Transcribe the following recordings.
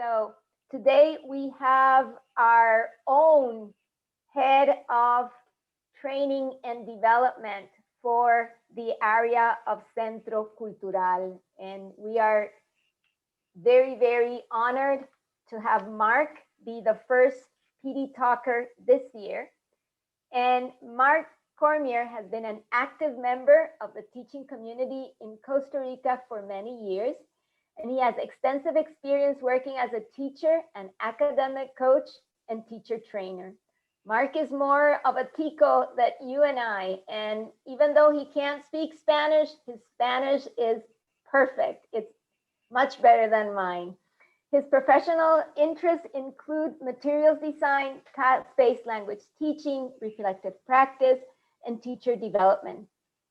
So today we have our own head of training and development for the area of Centro Cultural. And we are very, very honored to have Mark be the first PD talker this year. And Mark Cormier has been an active member of the teaching community in Costa Rica for many years. And he has extensive experience working as a teacher, an academic coach, and teacher trainer. Mark is more of a tico than you and I. And even though he can't speak Spanish, his Spanish is perfect. It's much better than mine. His professional interests include materials design, task-based language teaching, reflective practice, and teacher development.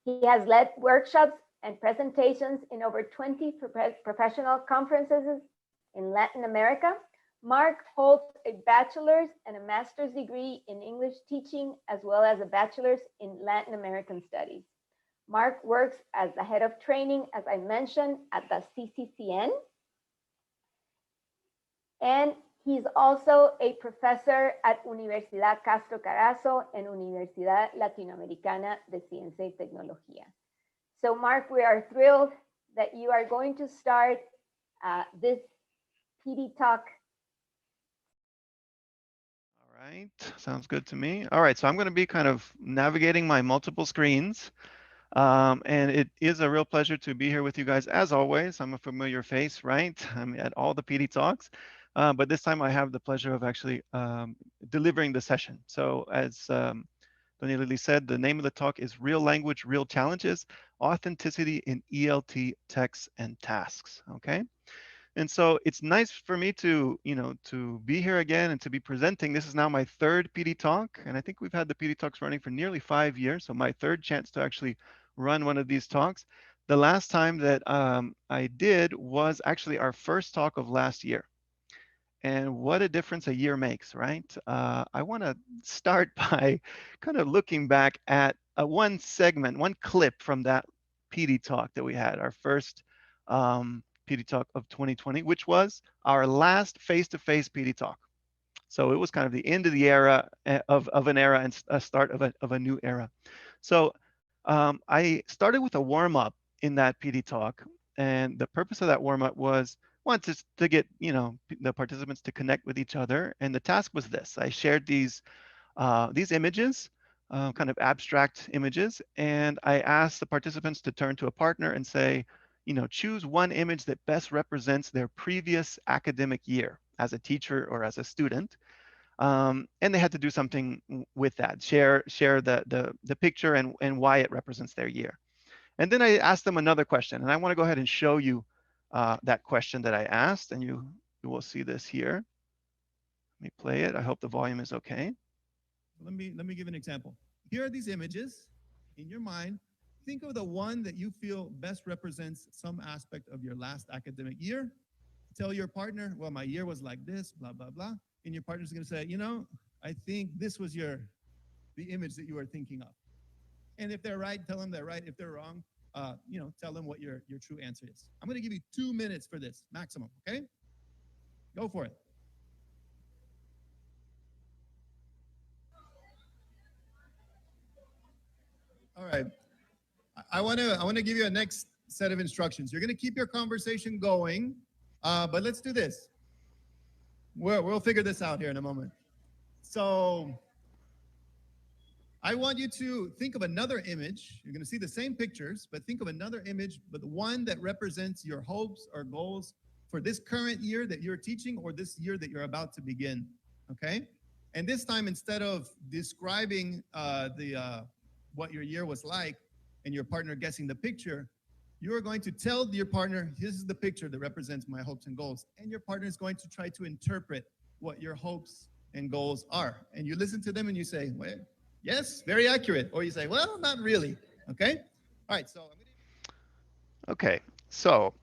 He has led workshops and presentations in over 20 professional conferences in Latin America. Mark holds a bachelor's and a master's degree in English teaching, as well as a bachelor's in Latin American studies. Mark works as the head of training, as I mentioned, at the CCCN. And he's also a professor at Universidad Castro Carazo and Universidad Latinoamericana de Ciencia y Tecnología. So Mark, we are thrilled that you are going to start this PD Talk. All right, sounds good to me. All right, so I'm going to be kind of navigating my multiple screens. And it is a real pleasure to be here with you guys. As always, I'm a familiar face, right? I'm at all the PD Talks. But this time I have the pleasure of actually delivering the session. So as Doña Lily said, the name of the talk is Real Language, Real Challenges, Authenticity in ELT Texts and Tasks, okay? And so it's nice for me to, to be here again and to be presenting. This is now my third PD Talk, and I think we've had the PD Talks running for nearly 5 years, so my third chance to actually run one of these talks. The last time that I did was actually our first talk of last year. And what a difference a year makes, right? I want to start by kind of looking back at one segment, one clip from that PD Talk that we had, our first PD Talk of 2020, which was our last face-to-face PD Talk. So it was kind of the end of the era of an era and a start of a new era. So I started with a warm-up in that PD Talk, and the purpose of that warm-up was one, to get the participants to connect with each other, and the task was this: I shared these images, kind of abstract images, and I asked the participants to turn to a partner and say, choose one image that best represents their previous academic year as a teacher or as a student, and they had to do something with that, share the picture and why it represents their year. And then I asked them another question, and I want to go ahead and show you that question that I asked, and you will see this here. Let me play it. I hope the volume is okay. Let me give an example. Here are these images. In your mind, think of the one that you feel best represents some aspect of your last academic year. Tell your partner, well, my year was like this, blah, blah, blah. And your partner's going to say, I think this was the image that you were thinking of. And if they're right, tell them they're right. If they're wrong, tell them what your true answer is. I'm going to give you 2 minutes for this, maximum, okay? Go for it. All right. I want to give you a next set of instructions. You're going to keep your conversation going, but let's do this. We'll figure this out here in a moment. So I want you to think of another image. You're going to see the same pictures, but think of another image, but one that represents your hopes or goals for this current year that you're teaching or this year that you're about to begin, okay? And this time, instead of describing what your year was like and your partner guessing the picture, you are going to tell your partner, this is the picture that represents my hopes and goals. And your partner is going to try to interpret what your hopes and goals are. And you listen to them and you say, well, yes, very accurate. Or you say, well, not really. Okay? All right. So okay. So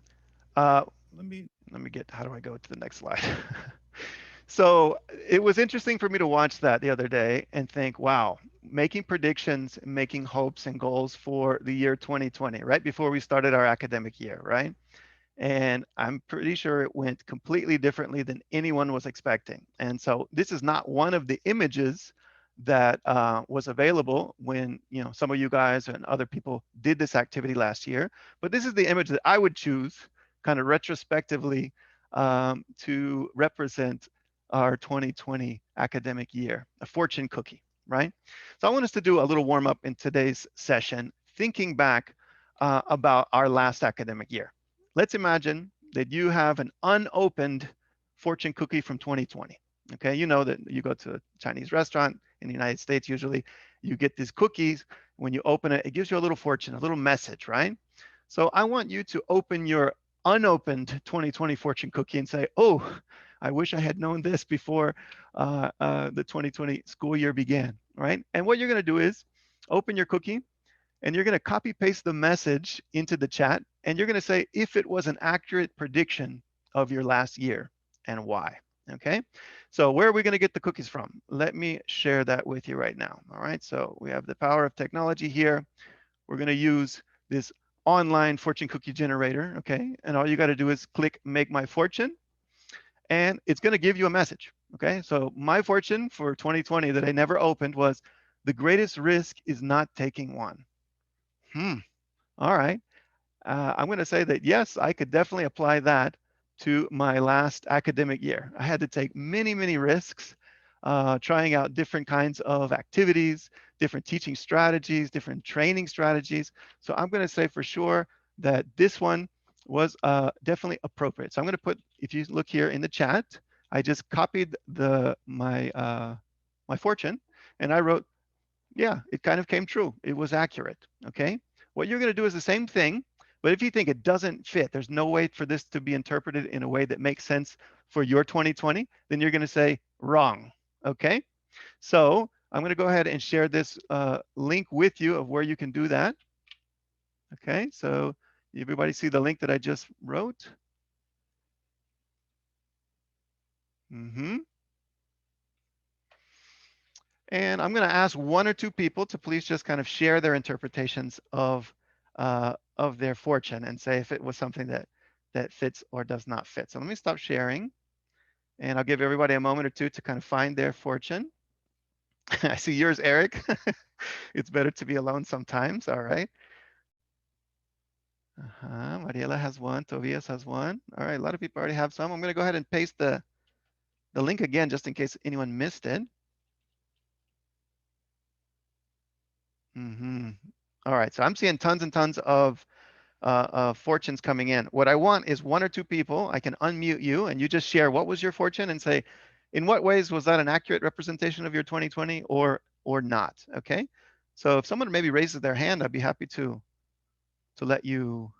let me get, how do I go to the next slide? So it was interesting for me to watch that the other day and think, wow, making predictions, making hopes and goals for the year 2020, right before we started our academic year, right? And I'm pretty sure it went completely differently than anyone was expecting. And so this is not one of the images that was available when, you know, some of you guys and other people did this activity last year, but this is the image that I would choose kind of retrospectively to represent our 2020 academic year, a fortune cookie, right? So I want us to do a little warm up in today's session, thinking back about our last academic year. Let's imagine that you have an unopened fortune cookie from 2020. Okay, you know that you go to a Chinese restaurant in the United States, usually you get these cookies. When you open it, it gives you a little fortune, a little message, right? So I want you to open your unopened 2020 fortune cookie and say, oh, I wish I had known this before the 2020 school year began, right? And what you're going to do is open your cookie and you're going to copy paste the message into the chat. And you're going to say if it was an accurate prediction of your last year and why. Okay, so where are we going to get the cookies from? Let me share that with you right now. All right, so we have the power of technology here. We're going to use this online fortune cookie generator. Okay, and all you got to do is click make my fortune and it's going to give you a message. Okay, so my fortune for 2020 that I never opened was the greatest risk is not taking one. All right. I'm going to say that, yes, I could definitely apply that to my last academic year. I had to take many, many risks, trying out different kinds of activities, different teaching strategies, different training strategies. So I'm going to say for sure that this one was definitely appropriate. So I'm going to put, if you look here in the chat, I just copied my fortune and I wrote, yeah, it kind of came true. It was accurate. Okay. What you're going to do is the same thing, but if you think it doesn't fit, there's no way for this to be interpreted in a way that makes sense for your 2020, then you're going to say wrong. Okay. So I'm going to go ahead and share this link with you of where you can do that. Okay. So everybody see the link that I just wrote? And I'm going to ask one or two people to please just kind of share their interpretations of their fortune and say if it was something that fits or does not fit. So let me stop sharing, and I'll give everybody a moment or two to kind of find their fortune. I see yours, Eric. It's better to be alone sometimes. All right. Mariela has one. Tobias has one. All right. A lot of people already have some. I'm going to go ahead and paste the link again just in case anyone missed it. All right, so I'm seeing tons and tons of fortunes coming in. What I want is one or two people. I can unmute you and you just share what was your fortune and say, in what ways was that an accurate representation of your 2020 or not? Okay, so if someone maybe raises their hand, I'd be happy to let you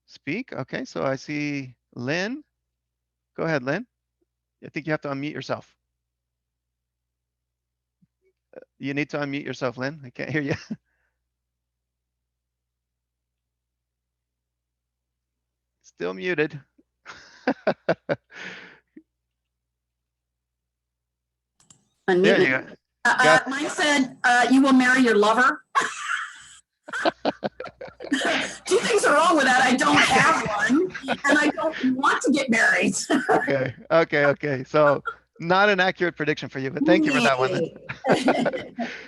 speak. Okay, so I see Lynn. Go ahead, Lynn. I think you have to unmute yourself. You need to unmute yourself, Lynn. I can't hear you. Still muted. There you go. Mine said, you will marry your lover. Two things are wrong with that. I don't have one, and I don't want to get married. Okay. So not an accurate prediction for you, but thank you for that one.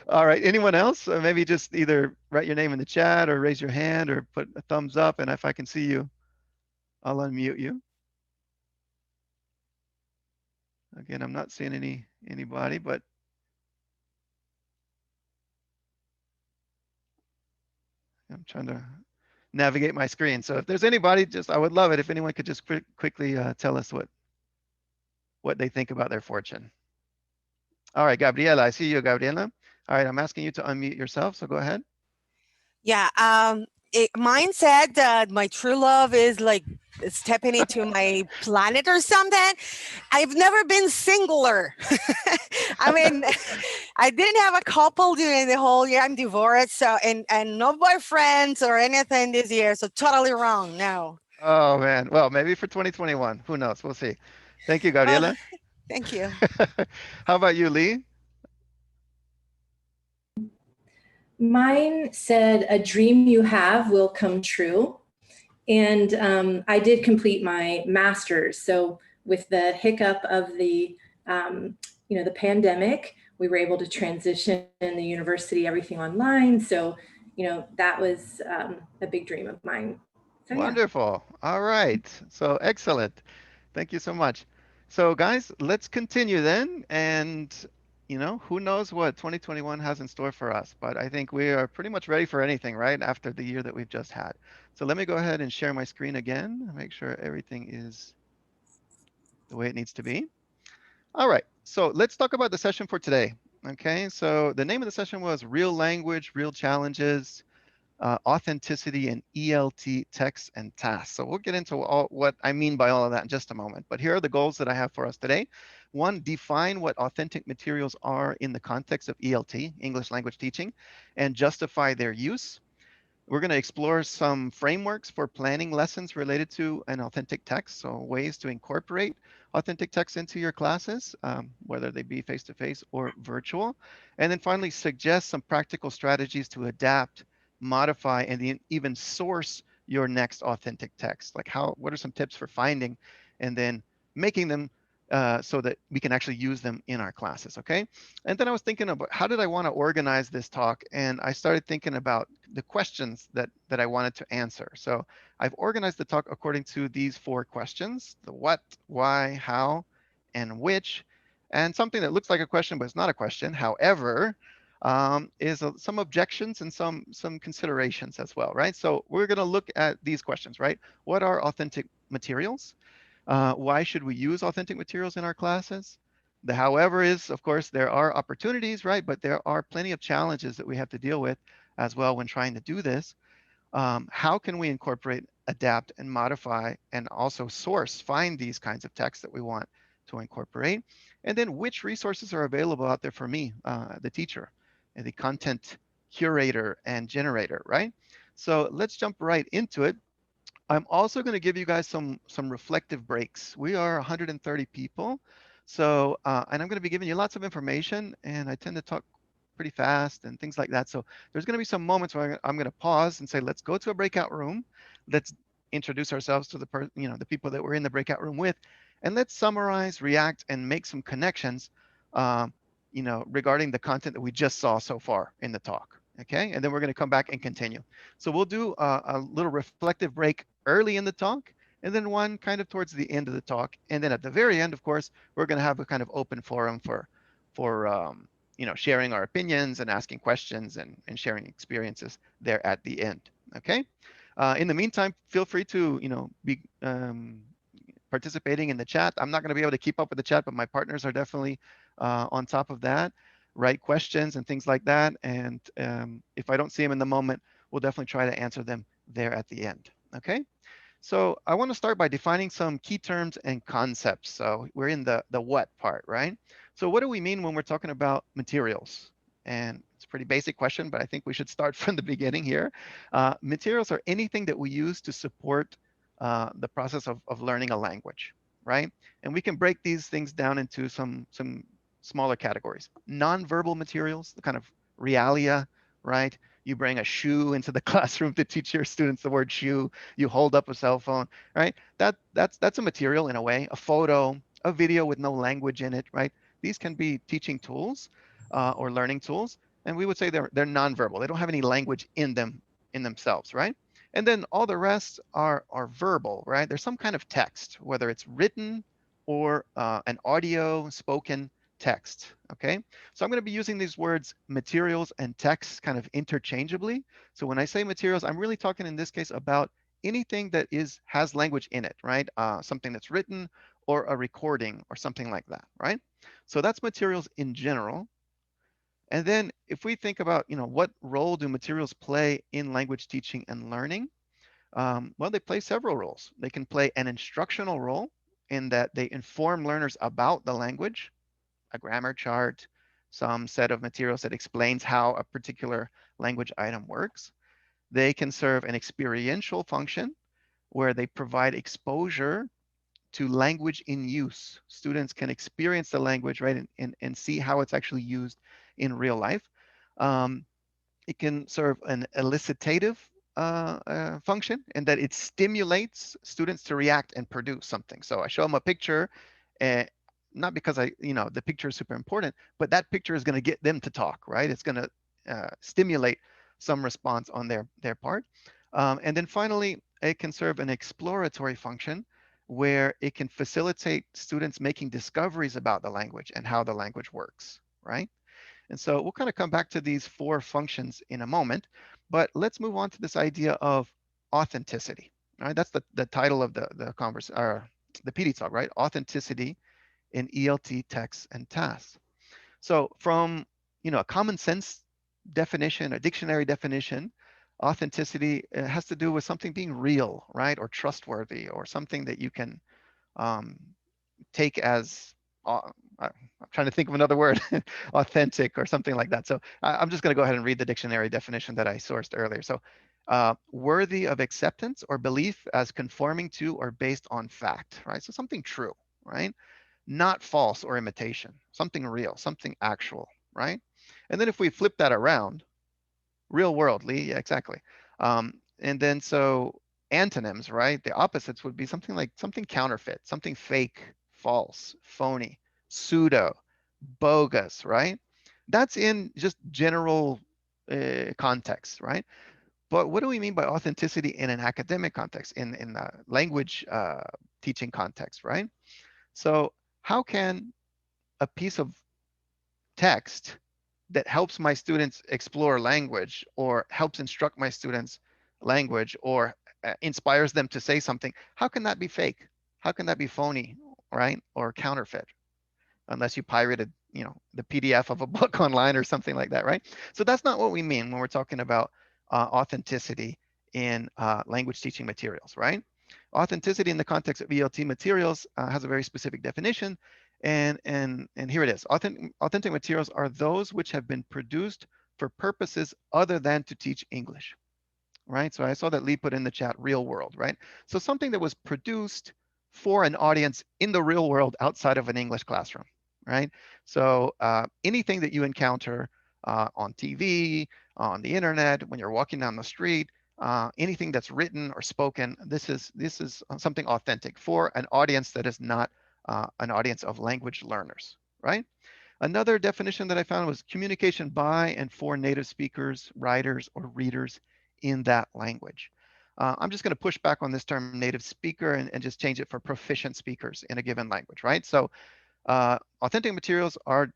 All right. Anyone else? Maybe just either write your name in the chat or raise your hand or put a thumbs up. And if I can see you, I'll unmute you. Again, I'm not seeing anybody, but I'm trying to navigate my screen. So if there's anybody, I would love it if anyone could just quickly tell us what they think about their fortune. All right, Gabriela, I see you, Gabriela. All right, I'm asking you to unmute yourself, so go ahead. Yeah, mine said that my true love is like stepping into my planet or something. I've never been singular. I mean, I didn't have a couple during the whole year. I'm divorced, so and no boyfriends or anything this year. So totally wrong. No. Oh man, well maybe for 2021. Who knows? We'll see. Thank you, Gabriela. Thank you. How about you, Lee? Mine said a dream you have will come true. And I did complete my master's. So with the hiccup of the, the pandemic, we were able to transition in the university, everything online. So, that was a big dream of mine. So, yeah. Wonderful. All right. So excellent. Thank you so much. So guys, let's continue then. And who knows what 2021 has in store for us, but I think we are pretty much ready for anything, right? After the year that we've just had. So let me go ahead and share my screen again, make sure everything is the way it needs to be. All right. So let's talk about the session for today. Okay. So the name of the session was Real Language, Real Challenges, Authenticity and ELT texts and tasks. So we'll get into all what I mean by all of that in just a moment. But here are the goals that I have for us today. One, define what authentic materials are in the context of ELT, English language teaching, and justify their use. We're going to explore some frameworks for planning lessons related to an authentic text, so ways to incorporate authentic text into your classes, whether they be face-to-face or virtual. And then finally, suggest some practical strategies to adapt, modify, and even source your next authentic text. Like what are some tips for finding and then making them so that we can actually use them in our classes, okay? And then I was thinking about how did I want to organize this talk, and I started thinking about the questions that I wanted to answer. So I've organized the talk according to these 4 questions: the what, why, how, and which. And something that looks like a question, but it's not a question, however, is some objections and some considerations as well, right? So we're going to look at these questions, right? What are authentic materials? Why should we use authentic materials in our classes? The however is, of course, there are opportunities, right? But there are plenty of challenges that we have to deal with as well when trying to do this. How can we incorporate, adapt, and modify, and also find these kinds of texts that we want to incorporate? And then which resources are available out there for me, the teacher, and the content curator and generator, right? So let's jump right into it. I'm also going to give you guys some reflective breaks. We are 130 people. So, and I'm going to be giving you lots of information, and I tend to talk pretty fast and things like that. So there's going to be some moments where I'm going to pause and say, let's go to a breakout room. Let's introduce ourselves to the people that we're in the breakout room with, and let's summarize, react, and make some connections, regarding the content that we just saw so far in the talk. Okay, and then we're going to come back and continue. So we'll do a little reflective break early in the talk, and then one kind of towards the end of the talk, and then at the very end, of course, we're going to have a kind of open forum for sharing our opinions and asking questions and sharing experiences there at the end. Okay. In the meantime, feel free to be participating in the chat. I'm not going to be able to keep up with the chat, but my partners are definitely on top of that. Write questions and things like that. And if I don't see them in the moment, we'll definitely try to answer them there at the end. Okay. So I want to start by defining some key terms and concepts. So we're in the what part, right? So what do we mean when we're talking about materials? And it's a pretty basic question, but I think we should start from the beginning here. Materials are anything that we use to support the process of learning a language, right? And we can break these things down into some smaller categories. Non-verbal materials, the kind of realia, right? You bring a shoe into the classroom to teach your students the word shoe. You hold up a cell phone, right? That's a material in a way. A photo, a video with no language in it, right? These can be teaching tools or learning tools, and we would say they're nonverbal. They don't have any language in themselves, right? And then all the rest are verbal, right? There's some kind of text, whether it's written or an audio spoken text, okay? So I'm going to be using these words materials and text kind of interchangeably. So when I say materials, I'm really talking in this case about anything that has language in it, right? Something that's written or a recording or something like that, right? So that's materials in general. And then if we think about, what role do materials play in language teaching and learning? Well, they play several roles. They can play an instructional role in that they inform learners about the language, a grammar chart, some set of materials that explains how a particular language item works. They can serve an experiential function where they provide exposure to language in use. Students can experience the language, right, and see how it's actually used in real life. It can serve an elicitative function, and that it stimulates students to react and produce something. So I show them a picture, and not because the picture is super important, but that picture is going to get them to talk, right? It's going to stimulate some response on their part. And then finally, it can serve an exploratory function where it can facilitate students making discoveries about the language and how the language works, right? And so we'll kind of come back to these 4 functions in a moment, but let's move on to this idea of authenticity. All right, that's the title of the PD talk, right? Authenticity in ELT texts and tasks. So from a common sense definition, a dictionary definition, authenticity has to do with something being real, right, or trustworthy, or something that you can take as I'm trying to think of another word, authentic or something like that. So I'm just going to go ahead and read the dictionary definition that I sourced earlier. So worthy of acceptance or belief as conforming to or based on fact, right? So something true, right? Not false or imitation, something real, something actual, right? And then if we flip that around, real worldly, yeah, exactly. And then so antonyms, right? The opposites would be something like something counterfeit, something fake, false, phony, pseudo, bogus, right? That's in just general context, right? But what do we mean by authenticity in an academic context, in the language teaching context, right? So how can a piece of text that helps my students explore language, or helps instruct my students language, or inspires them to say something, how can that be fake? How can that be phony, right? Or counterfeit? Unless you pirated, the PDF of a book online or something like that, right? So that's not what we mean when we're talking about authenticity in language teaching materials, right? Authenticity in the context of ELT materials has a very specific definition, and here it is. Authentic materials are those which have been produced for purposes other than to teach English, right? So I saw that Lee put in the chat real world, right? So something that was produced for an audience in the real world outside of an English classroom, right? So anything that you encounter on TV, on the internet, when you're walking down the street, anything that's written or spoken, this is something authentic for an audience that is not an audience of language learners, right? Another definition that I found was communication by and for native speakers, writers, or readers in that language. I'm just going to push back on this term native speaker and just change it for proficient speakers in a given language, right? So authentic materials are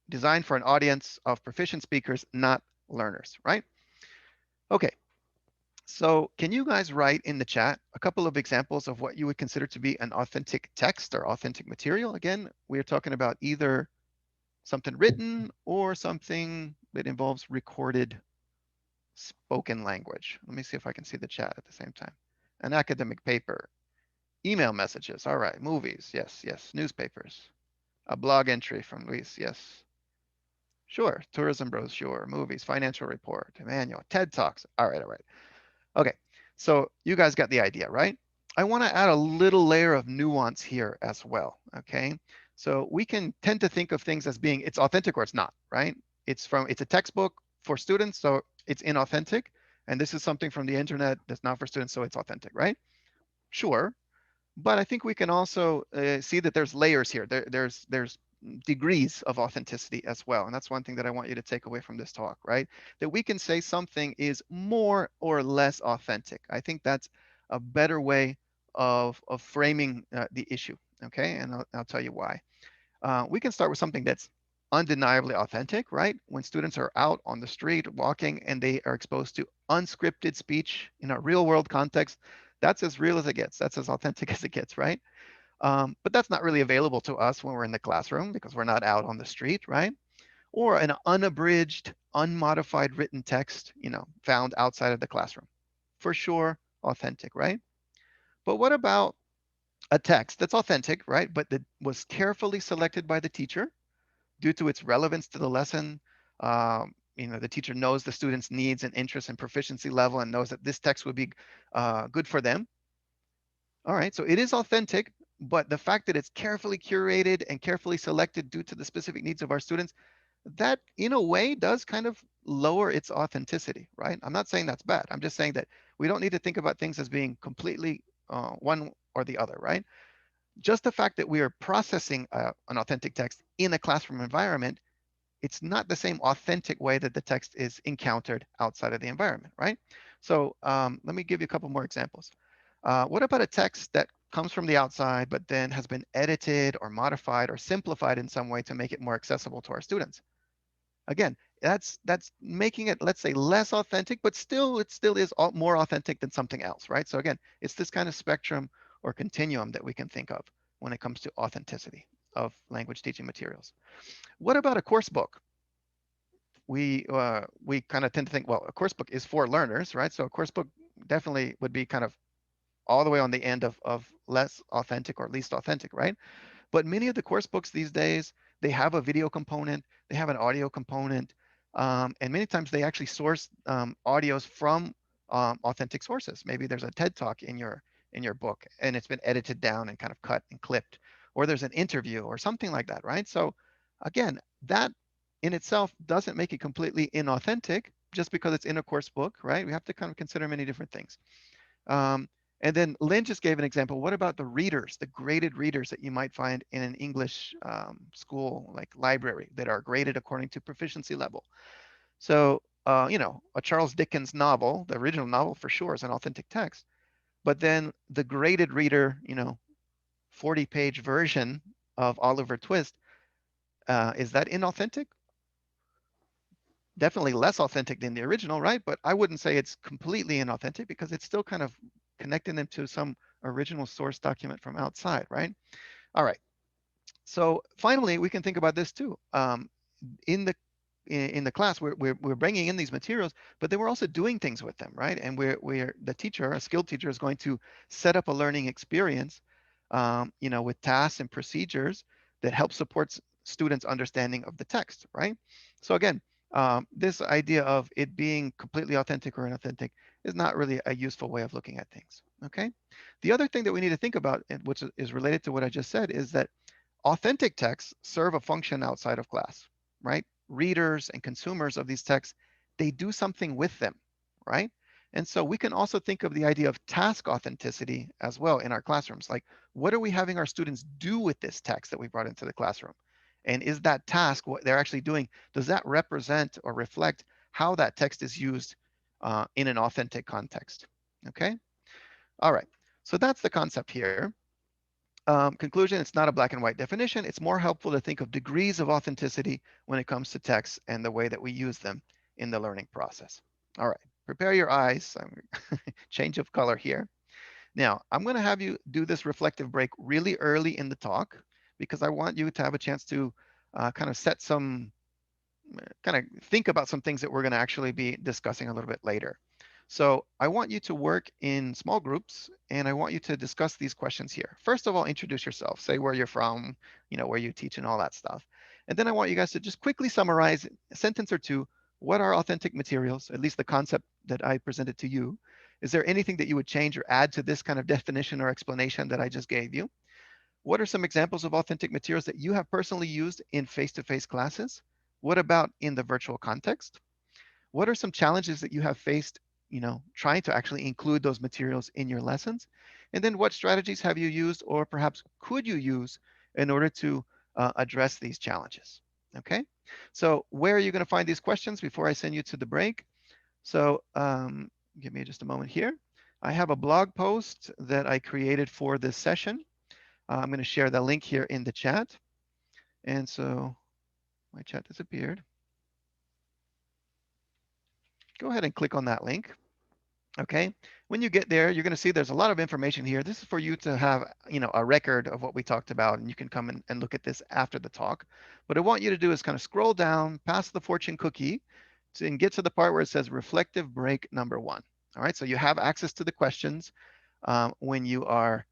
designed for an audience of proficient speakers, not learners, right? Okay, so can you guys write in the chat a couple of examples of what you would consider to be an authentic text or authentic material? Again, we're talking about either something written or something that involves recorded spoken language. Let me see if I can see the chat at the same time. An academic paper, email messages, all right, movies, yes, yes, newspapers, a blog entry from Luis, yes. Sure, tourism brochure, movies, financial report, manual, TED Talks, all right, all right. Okay, so you guys got the idea, right? I want to add a little layer of nuance here as well, okay? So we can tend to think of things as being it's authentic or it's not, right? It's a textbook for students, so it's inauthentic. And this is something from the internet that's not for students, so it's authentic, right? Sure, but I think we can also see that there's layers here. There's degrees of authenticity as well. And that's one thing that I want you to take away from this talk, right? That we can say something is more or less authentic. I think that's a better way of framing the issue, okay? And I'll tell you why. We can start with something that's undeniably authentic, right? When students are out on the street walking and they are exposed to unscripted speech in a real world context, that's as real as it gets. That's as authentic as it gets, right? But that's not really available to us when we're in the classroom because we're not out on the street, right? Or an unabridged, unmodified written text, found outside of the classroom. For sure, authentic, right? But what about a text that's authentic, right? But that was carefully selected by the teacher due to its relevance to the lesson. The teacher knows the student's needs and interests and proficiency level and knows that this text would be good for them. All right, so it is authentic, but the fact that it's carefully curated and carefully selected due to the specific needs of our students, that in a way does kind of lower its authenticity, right? I'm not saying that's bad. I'm just saying that we don't need to think about things as being completely one or the other, right? Just the fact that we are processing an authentic text in a classroom environment, it's not the same authentic way that the text is encountered outside of the environment, right? So let me give you a couple more examples. What about a text that comes from the outside, but then has been edited or modified or simplified in some way to make it more accessible to our students? Again, that's making it, let's say, less authentic, but still, it still is more authentic than something else, right? So again, it's this kind of spectrum or continuum that we can think of when it comes to authenticity of language teaching materials. What about a course book? We kind of tend to think, well, a course book is for learners, right? So a course book definitely would be kind of all the way on the end of less authentic or least authentic, right? But many of the course books these days, they have a video component, they have an audio component, and many times they actually source audios from authentic sources. Maybe there's a TED Talk in your book, and it's been edited down and kind of cut and clipped, or there's an interview or something like that, right? So again, that in itself doesn't make it completely inauthentic just because it's in a course book, right? We have to kind of consider many different things. And then Lynn just gave an example. What about the readers, the graded readers that you might find in an English school like library that are graded according to proficiency level? So, you know, a Charles Dickens novel, the original novel for sure is an authentic text, but then the graded reader, you know, 40-page version of Oliver Twist, is that inauthentic? Definitely less authentic than the original, right? But I wouldn't say it's completely inauthentic because it's still kind of connecting them to some original source document from outside, right? All right. So finally, we can think about this too. In the class, we're bringing in these materials, but then we're also doing things with them, right? And we're the teacher, a skilled teacher, is going to set up a learning experience, you know, with tasks and procedures that help support students' understanding of the text, right? So again, this idea of it being completely authentic or inauthentic is not really a useful way of looking at things, okay? The other thing that we need to think about, which is related to what I just said, is that authentic texts serve a function outside of class, right? Readers and consumers of these texts, they do something with them, right? And so we can also think of the idea of task authenticity as well in our classrooms. Like, what are we having our students do with this text that we brought into the classroom? And is that task, what they're actually doing, does that represent or reflect how that text is used in an authentic context? Okay. All right. So that's the concept here. Conclusion, it's not a black and white definition. It's more helpful to think of degrees of authenticity when it comes to texts and the way that we use them in the learning process. All right, prepare your eyes. Change of color here. Now, I'm going to have you do this reflective break really early in the talk because I want you to have a chance to kind of set some, kind of think about some things that we're going to actually be discussing a little bit later. So I want you to work in small groups and I want you to discuss these questions here. First of all, introduce yourself, say where you're from, you know, where you teach and all that stuff. And then I want you guys to just quickly summarize a sentence or two. What are authentic materials? At least the concept that I presented to you. Is there anything that you would change or add to this kind of definition or explanation that I just gave you? What are some examples of authentic materials that you have personally used in face-to-face classes? What about in the virtual context? What are some challenges that you have faced, you know, trying to actually include those materials in your lessons? And then what strategies have you used or perhaps could you use in order to address these challenges? Okay, so where are you going to find these questions before I send you to the break? So give me just a moment here. I have a blog post that I created for this session. I'm going to share the link here in the chat. And so my chat disappeared. Go ahead and click on that link. Okay, when you get there, you're going to see there's a lot of information here. This is for you to have, you know, a record of what we talked about, and you can come and look at this after the talk. What I want you to do is kind of scroll down past the fortune cookie and get to the part where it says reflective break number 1. All right, so you have access to the questions when you are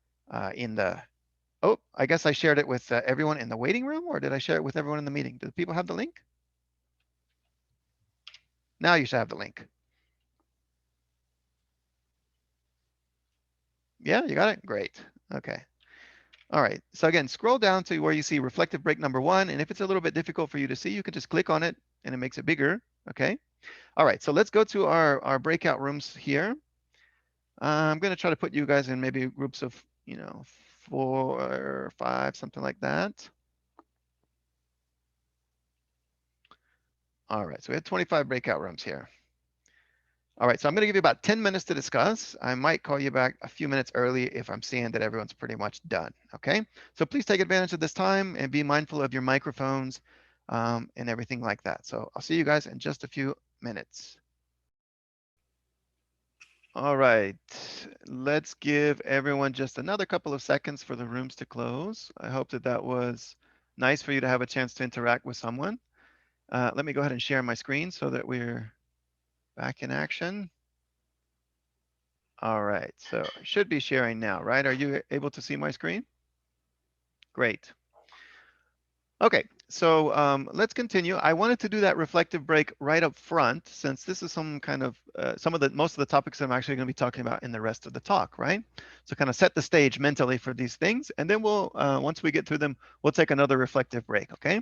in the, oh, I guess I shared it with everyone in the waiting room, or did I share it with everyone in the meeting? Do people have the link? Now you should have the link. Yeah, you got it? Great. Okay. All right. So again, scroll down to where you see reflective break number 1. And if it's a little bit difficult for you to see, you can just click on it and it makes it bigger. Okay. All right, so let's go to our breakout rooms here. I'm going to try to put you guys in maybe groups of, 4 or 5, something like that. All right, so we have 25 breakout rooms here. All right, so I'm going to give you about 10 minutes to discuss. I might call you back a few minutes early if I'm seeing that everyone's pretty much done, okay? So please take advantage of this time and be mindful of your microphones and everything like that. So I'll see you guys in just a few minutes. All right, let's give everyone just another couple of seconds for the rooms to close. I hope that that was nice for you to have a chance to interact with someone. Let me go ahead and share my screen so that we're back in action. All right, so I should be sharing now, right? Are you able to see my screen? Great. Okay, so let's continue. I wanted to do that reflective break right up front, since this is some kind of most of the topics I'm actually going to be talking about in the rest of the talk, right? So kind of set the stage mentally for these things, and then we'll once we get through them, we'll take another reflective break. Okay,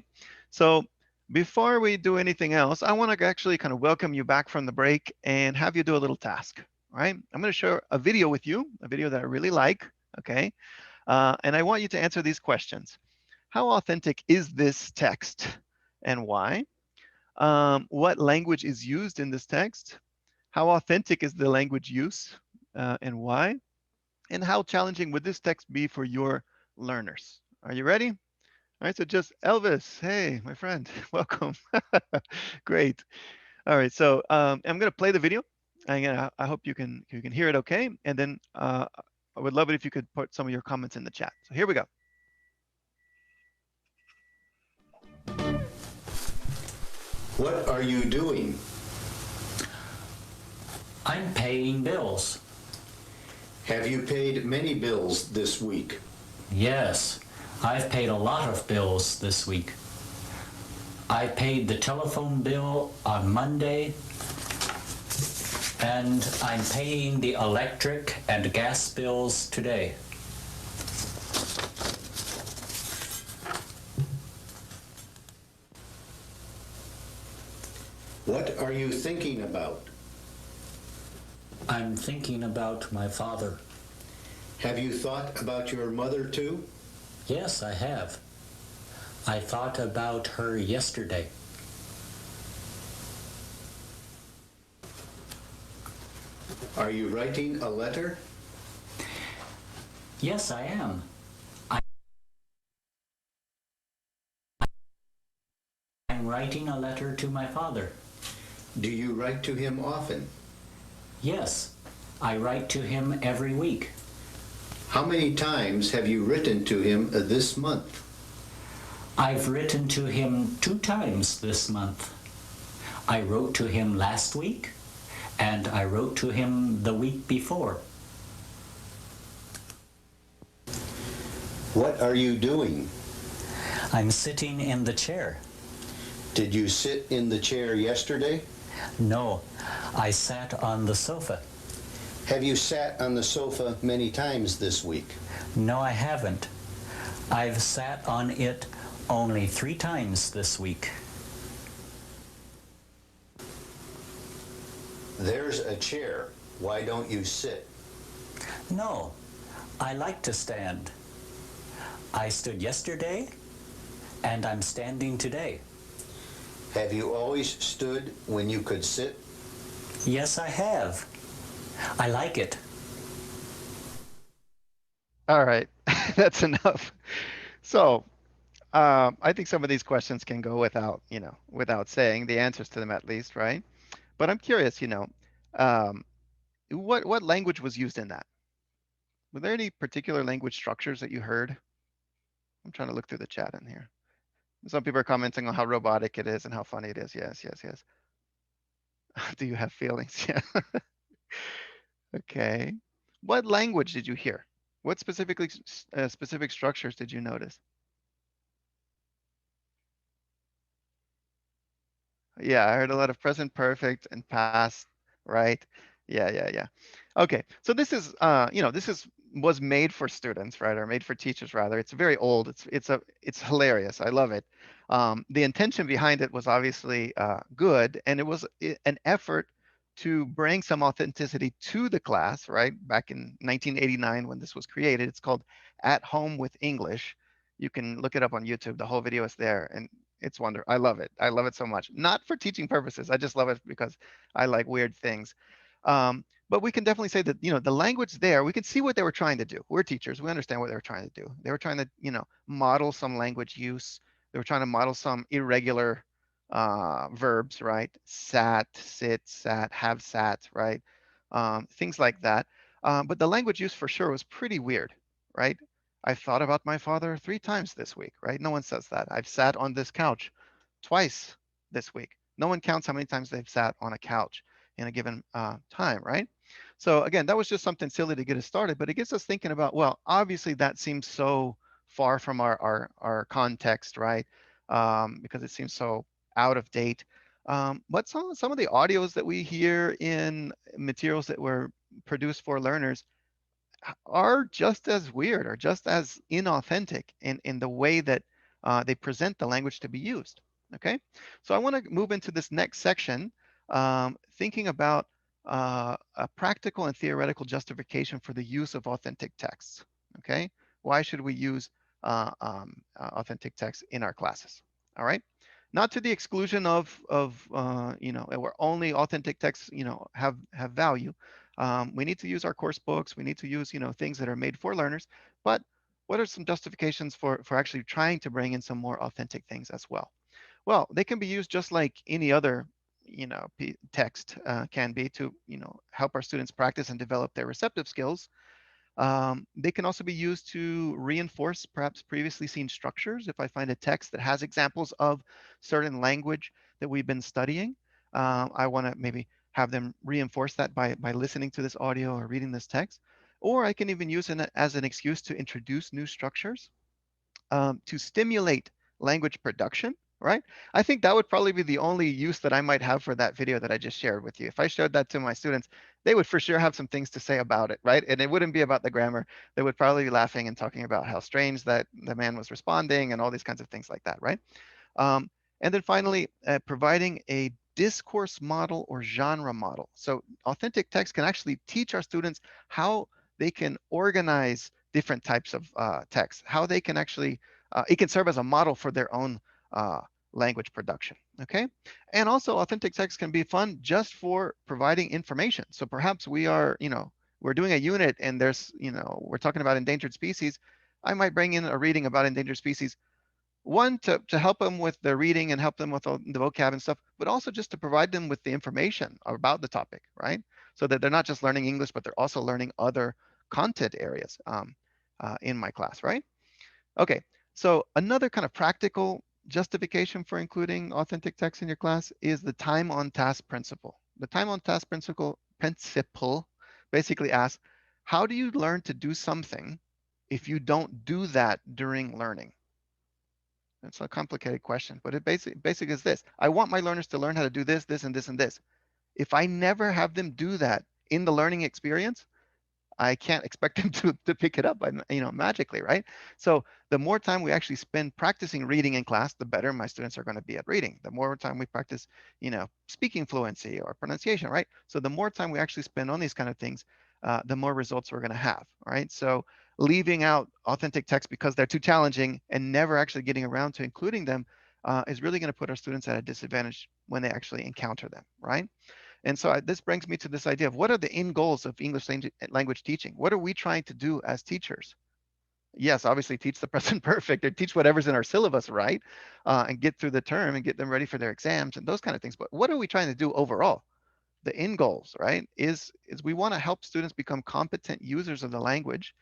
so before we do anything else, I want to actually kind of welcome you back from the break and have you do a little task. All right, I'm going to share a video with you, a video that I really like. Okay, and I want you to answer these questions. How authentic is this text and why? What language is used in this text? How authentic is the language use and why? And how challenging would this text be for your learners? Are you ready? All right, so just Elvis, hey, my friend, welcome. Great. All right, so I'm gonna play the video. And I hope you can hear it okay. And then I would love it if you could put some of your comments in the chat. So here we go. What are you doing? I'm paying bills. Have you paid many bills this week? Yes, I've paid a lot of bills this week. I paid the telephone bill on Monday, and I'm paying the electric and gas bills today. What are you thinking about? I'm thinking about my father. Have you thought about your mother too? Yes, I have. I thought about her yesterday. Are you writing a letter? Yes, I am. I'm writing a letter to my father. Do you write to him often? Yes, I write to him every week. How many times have you written to him this month? I've written to him 2 times this month. I wrote to him last week, and I wrote to him the week before. What are you doing? I'm sitting in the chair. Did you sit in the chair yesterday? No, I sat on the sofa. Have you sat on the sofa many times this week? No, I haven't. I've sat on it only 3 times this week. There's a chair. Why don't you sit? No, I like to stand. I stood yesterday, and I'm standing today. Have you always stood when you could sit? Yes, I have. I like it. All right, that's enough. So I think some of these questions can go without, without saying the answers to them at least, right? But I'm curious, what language was used in that? Were there any particular language structures that you heard? I'm trying to look through the chat in here. Some people are commenting on how robotic it is and how funny it is. Yes, yes, yes. Do you have feelings? Yeah. Okay. What language did you hear? What specific structures did you notice? Yeah, I heard a lot of present perfect and past, right? Yeah. Okay, so this is, was made for students, right, or made for teachers rather. It's very old. It's hilarious. I love it. The intention behind it was obviously good, and it was an effort to bring some authenticity to the class, right? Back in 1989 when this was created. It's called At Home with English. You can look it up on YouTube. The whole video is there, and it's wonderful. I love it. I love it so much. Not for teaching purposes. I just love it because I like weird things. But we can definitely say that, the language there, we can see what they were trying to do. We're teachers. We understand what they were trying to do. They were trying to, model some language use. They were trying to model some irregular verbs, right? Sat, sit, sat, have sat, right? Things like that. But the language use for sure was pretty weird, right? I've thought about my father 3 times this week, right? No one says that. I've sat on this couch twice this week. No one counts how many times they've sat on a couch in a given time, right? So again, that was just something silly to get us started, but it gets us thinking about, well, obviously that seems so far from our context, right? Because it seems so out of date. But some of the audios that we hear in materials that were produced for learners are just as weird or just as inauthentic in the way that they present the language to be used. Okay, so I want to move into this next section, thinking about a practical and theoretical justification for the use of authentic texts. Okay, why should we use authentic texts in our classes? All right, not to the exclusion of where only authentic texts have value. We need to use our course books. We need to use, things that are made for learners. But what are some justifications for actually trying to bring in some more authentic things as well? Well, they can be used just like any other, text can be to, help our students practice and develop their receptive skills. They can also be used to reinforce perhaps previously seen structures. If I find a text that has examples of certain language that we've been studying, I want to maybe have them reinforce that by listening to this audio or reading this text. Or I can even use it as an excuse to introduce new structures, to stimulate language production, right? I think that would probably be the only use that I might have for that video that I just shared with you. If I showed that to my students, they would for sure have some things to say about it, right? And it wouldn't be about the grammar. They would probably be laughing and talking about how strange that the man was responding and all these kinds of things like that, right? And then finally, providing a discourse model or genre model. So authentic text can actually teach our students how they can organize different types of text, how they can actually, it can serve as a model for their own language production, okay? And also authentic text can be fun just for providing information. So perhaps we are, we're doing a unit and there's, we're talking about endangered species. I might bring in a reading about endangered species, one, to help them with their reading and help them with all the vocab and stuff, but also just to provide them with the information about the topic, right? So that they're not just learning English, but they're also learning other content areas in my class, right? Okay, so another kind of practical justification for including authentic text in your class is the time on task principle. The time on task principle basically asks, how do you learn to do something if you don't do that during learning? It's a complicated question, but it basic is this. I want my learners to learn how to do this, this, and this, and this. If I never have them do that in the learning experience, I can't expect them to pick it up, magically, right? So the more time we actually spend practicing reading in class, the better my students are going to be at reading. The more time we practice, speaking fluency or pronunciation, right? So the more time we actually spend on these kind of things, the more results we're going to have, right? So leaving out authentic text because they're too challenging and never actually getting around to including them is really going to put our students at a disadvantage when they actually encounter them, right? And so this brings me to this idea of what are the end goals of English language teaching? What are we trying to do as teachers? Yes, obviously teach the present perfect or teach whatever's in our syllabus, right? And get through the term and get them ready for their exams and those kind of things. But what are we trying to do overall? The end goals, right, is we want to help students become competent users of the language.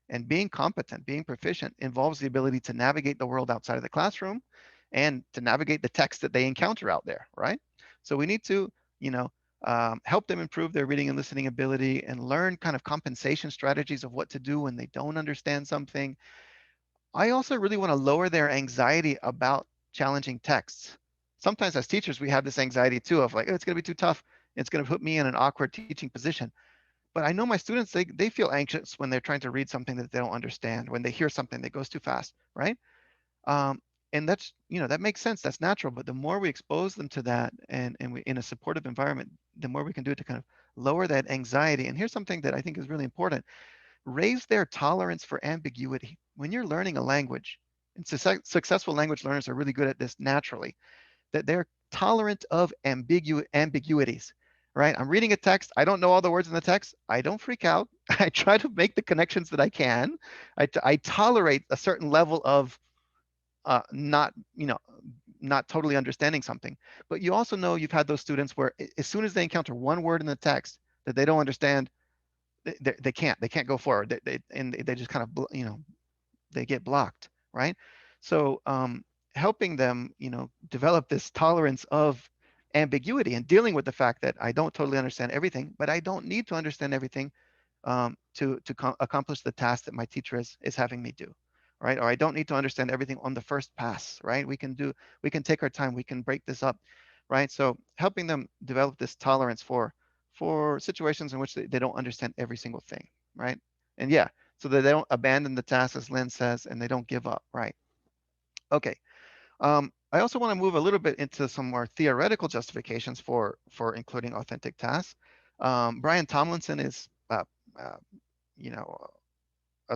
And being competent, being proficient involves the ability to navigate the world outside of the classroom and to navigate the text that they encounter out there, right? So we need to, help them improve their reading and listening ability and learn kind of compensation strategies of what to do when they don't understand something. I also really want to lower their anxiety about challenging texts. Sometimes as teachers, we have this anxiety too of like, oh, it's going to be too tough. It's going to put me in an awkward teaching position. But I know my students, they feel anxious when they're trying to read something that they don't understand, when they hear something that goes too fast, right? And that's, that makes sense. That's natural. But the more we expose them to that and we in a supportive environment, the more we can do it to kind of lower that anxiety. And here's something that I think is really important. Raise their tolerance for ambiguity. When you're learning a language, and successful language learners are really good at this naturally, that they're tolerant of ambiguities, right? I'm reading a text. I don't know all the words in the text. I don't freak out. I try to make the connections that I can. I tolerate a certain level of not totally understanding something. But you also know you've had those students where as soon as they encounter one word in the text that they don't understand, they can't go forward. They just kind of, they get blocked, right? So helping them, develop this tolerance of ambiguity and dealing with the fact that I don't totally understand everything, but I don't need to understand everything to accomplish the task that my teacher is having me do, right? Or I don't need to understand everything on the first pass, right? We can take our time, we can break this up, right? So helping them develop this tolerance for situations in which they don't understand every single thing, right? And yeah, so that they don't abandon the task, as Lynn says, and they don't give up, right? Okay. I also want to move a little bit into some more theoretical justifications for including authentic tasks. Brian Tomlinson is, a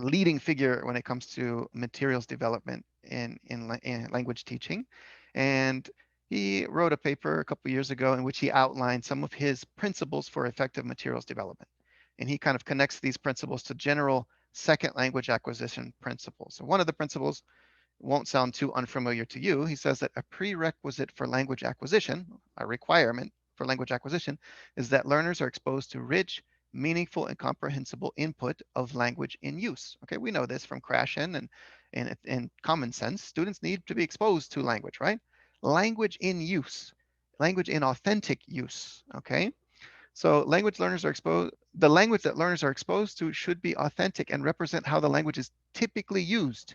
leading figure when it comes to materials development in language teaching, and he wrote a paper a couple years ago in which he outlined some of his principles for effective materials development, and he kind of connects these principles to general second language acquisition principles. So one of the principles won't sound too unfamiliar to you. He says that a prerequisite for language acquisition, a requirement for language acquisition, is that learners are exposed to rich, meaningful, and comprehensible input of language in use. Okay, we know this from Krashen and common sense. Students need to be exposed to language, right? Language in use, language in authentic use, okay? So the language that learners are exposed to should be authentic and represent how the language is typically used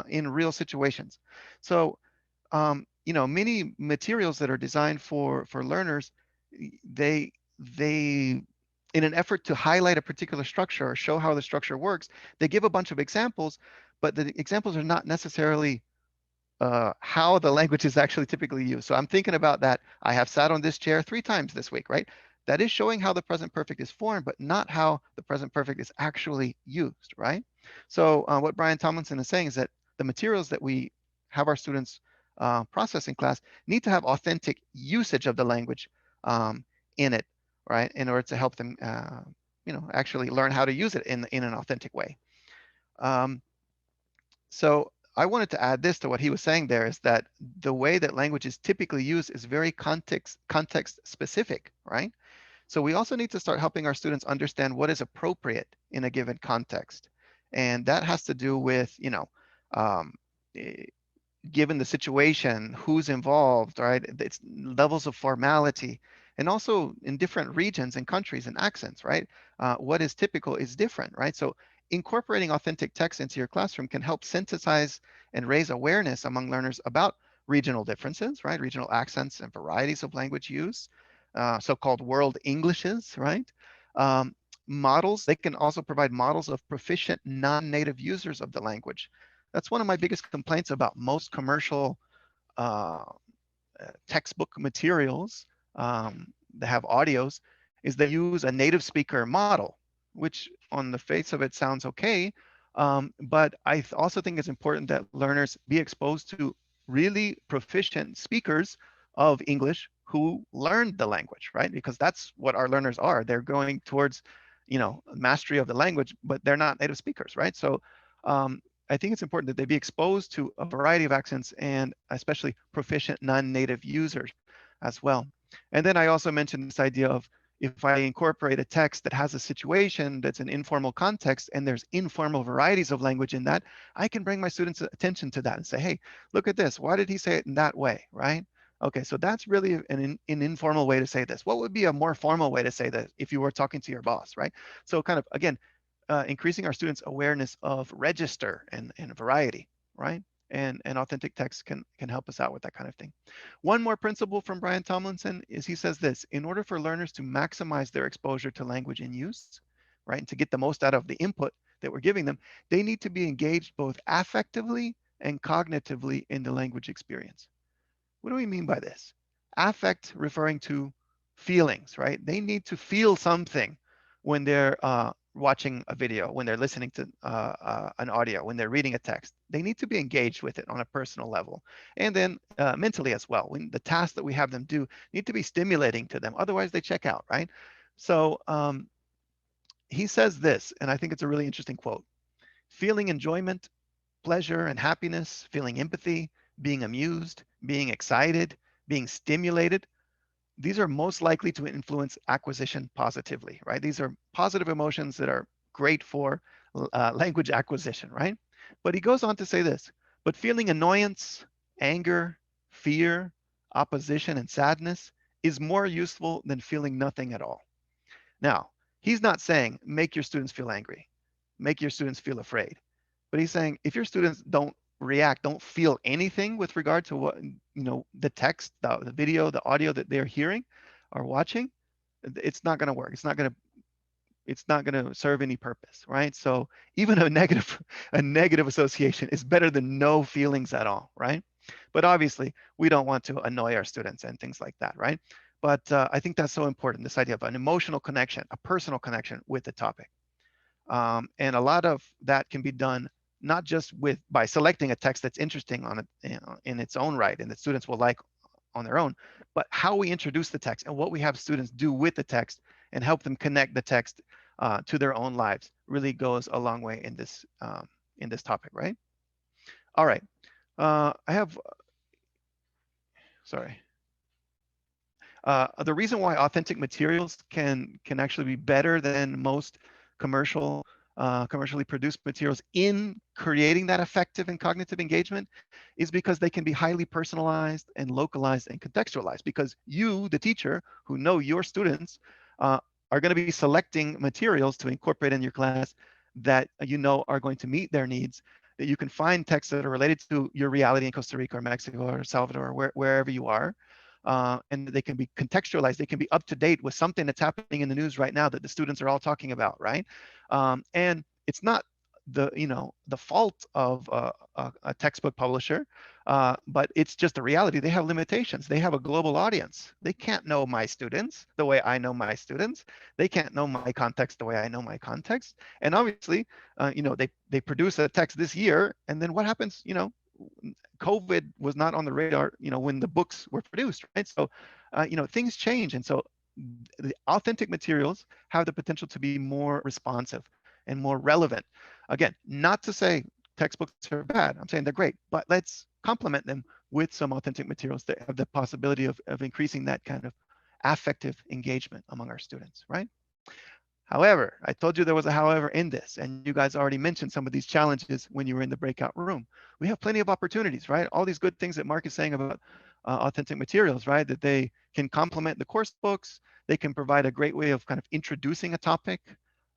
in real situations. So, many materials that are designed for learners, they in an effort to highlight a particular structure or show how the structure works, they give a bunch of examples, but the examples are not necessarily how the language is actually typically used. So I'm thinking about that. I have sat on this chair 3 times this week, right? That is showing how the present perfect is formed, but not how the present perfect is actually used, right? So what Brian Tomlinson is saying is that the materials that we have our students process in class need to have authentic usage of the language in it, right? In order to help them, actually learn how to use it in an authentic way. So I wanted to add this to what he was saying there, is that the way that language is typically used is very context specific, right? So we also need to start helping our students understand what is appropriate in a given context. And that has to do with, given the situation, who's involved, right? It's levels of formality, and also in different regions and countries and accents, right? What is typical is different, right? So incorporating authentic text into your classroom can help synthesize and raise awareness among learners about regional differences, right? Regional accents and varieties of language use, so-called world Englishes, right? Models, they can also provide models of proficient non-native users of the language. That's one of my biggest complaints about most commercial textbook materials that have audios, is they use a native speaker model, which on the face of it sounds okay. But I also think it's important that learners be exposed to really proficient speakers of English who learned the language, right? Because that's what our learners are. They're going towards, mastery of the language, but they're not native speakers, right? So I think it's important that they be exposed to a variety of accents and especially proficient non-native users as well. And then I also mentioned this idea of, if I incorporate a text that has a situation that's an informal context and there's informal varieties of language in that, I can bring my students' attention to that and say, hey, look at this. Why did he say it in that way, right? Okay, so that's really an informal way to say this. What would be a more formal way to say this if you were talking to your boss, right? So kind of, again, increasing our students' awareness of register and variety, right? and authentic text can help us out with that kind of thing. One more principle from Brian Tomlinson is he says this: in order for learners to maximize their exposure to language in use, right, and to get the most out of the input that we're giving them, they need to be engaged both affectively and cognitively in the language experience. What do we mean by this? Affect referring to feelings, right? They need to feel something when they're watching a video, when they're listening to an audio, when they're reading a text. They need to be engaged with it on a personal level. And then mentally as well. When the tasks that we have them do need to be stimulating to them. Otherwise they check out, right? So he says this, and I think it's a really interesting quote: feeling enjoyment, pleasure, and happiness, feeling empathy, being amused, being excited, being stimulated, these are most likely to influence acquisition positively, right? These are positive emotions that are great for language acquisition, right? But he goes on to say this: but feeling annoyance, anger, fear, opposition, and sadness is more useful than feeling nothing at all. Now, he's not saying make your students feel angry, make your students feel afraid, but he's saying if your students don't react, don't feel anything with regard to what, the text, the video, the audio that they're hearing or watching, it's not going to work. It's not going to serve any purpose, right? So even a negative association is better than no feelings at all, right? But obviously we don't want to annoy our students and things like that, right? But I think that's so important, this idea of an emotional connection, a personal connection with the topic. And a lot of that can be done not just by selecting a text that's interesting on it, in its own right, and that students will like on their own, but how we introduce the text and what we have students do with the text and help them connect the text to their own lives really goes a long way in this topic, right? All right, I have, sorry. The reason why authentic materials can actually be better than most commercially produced materials in creating that effective and cognitive engagement is because they can be highly personalized and localized and contextualized, because you, the teacher, who know your students, are going to be selecting materials to incorporate in your class that are going to meet their needs, that you can find texts that are related to your reality in Costa Rica or Mexico or Salvador or wherever you are. And they can be contextualized, they can be up to date with something that's happening in the news right now that the students are all talking about, right? And it's not the fault of a textbook publisher, but it's just the reality. They have limitations. They have a global audience. They can't know my students the way I know my students. They can't know my context the way I know my context. And obviously, they produce a text this year, and then what happens? COVID was not on the radar, when the books were produced, right? So, things change. And so the authentic materials have the potential to be more responsive and more relevant. Again, not to say textbooks are bad. I'm saying they're great, but let's complement them with some authentic materials that have the possibility of increasing that kind of affective engagement among our students, right? However, I told you there was a however in this, and you guys already mentioned some of these challenges when you were in the breakout room. We have plenty of opportunities, right? All these good things that Mark is saying about authentic materials, right? That they can complement the course books. They can provide a great way of kind of introducing a topic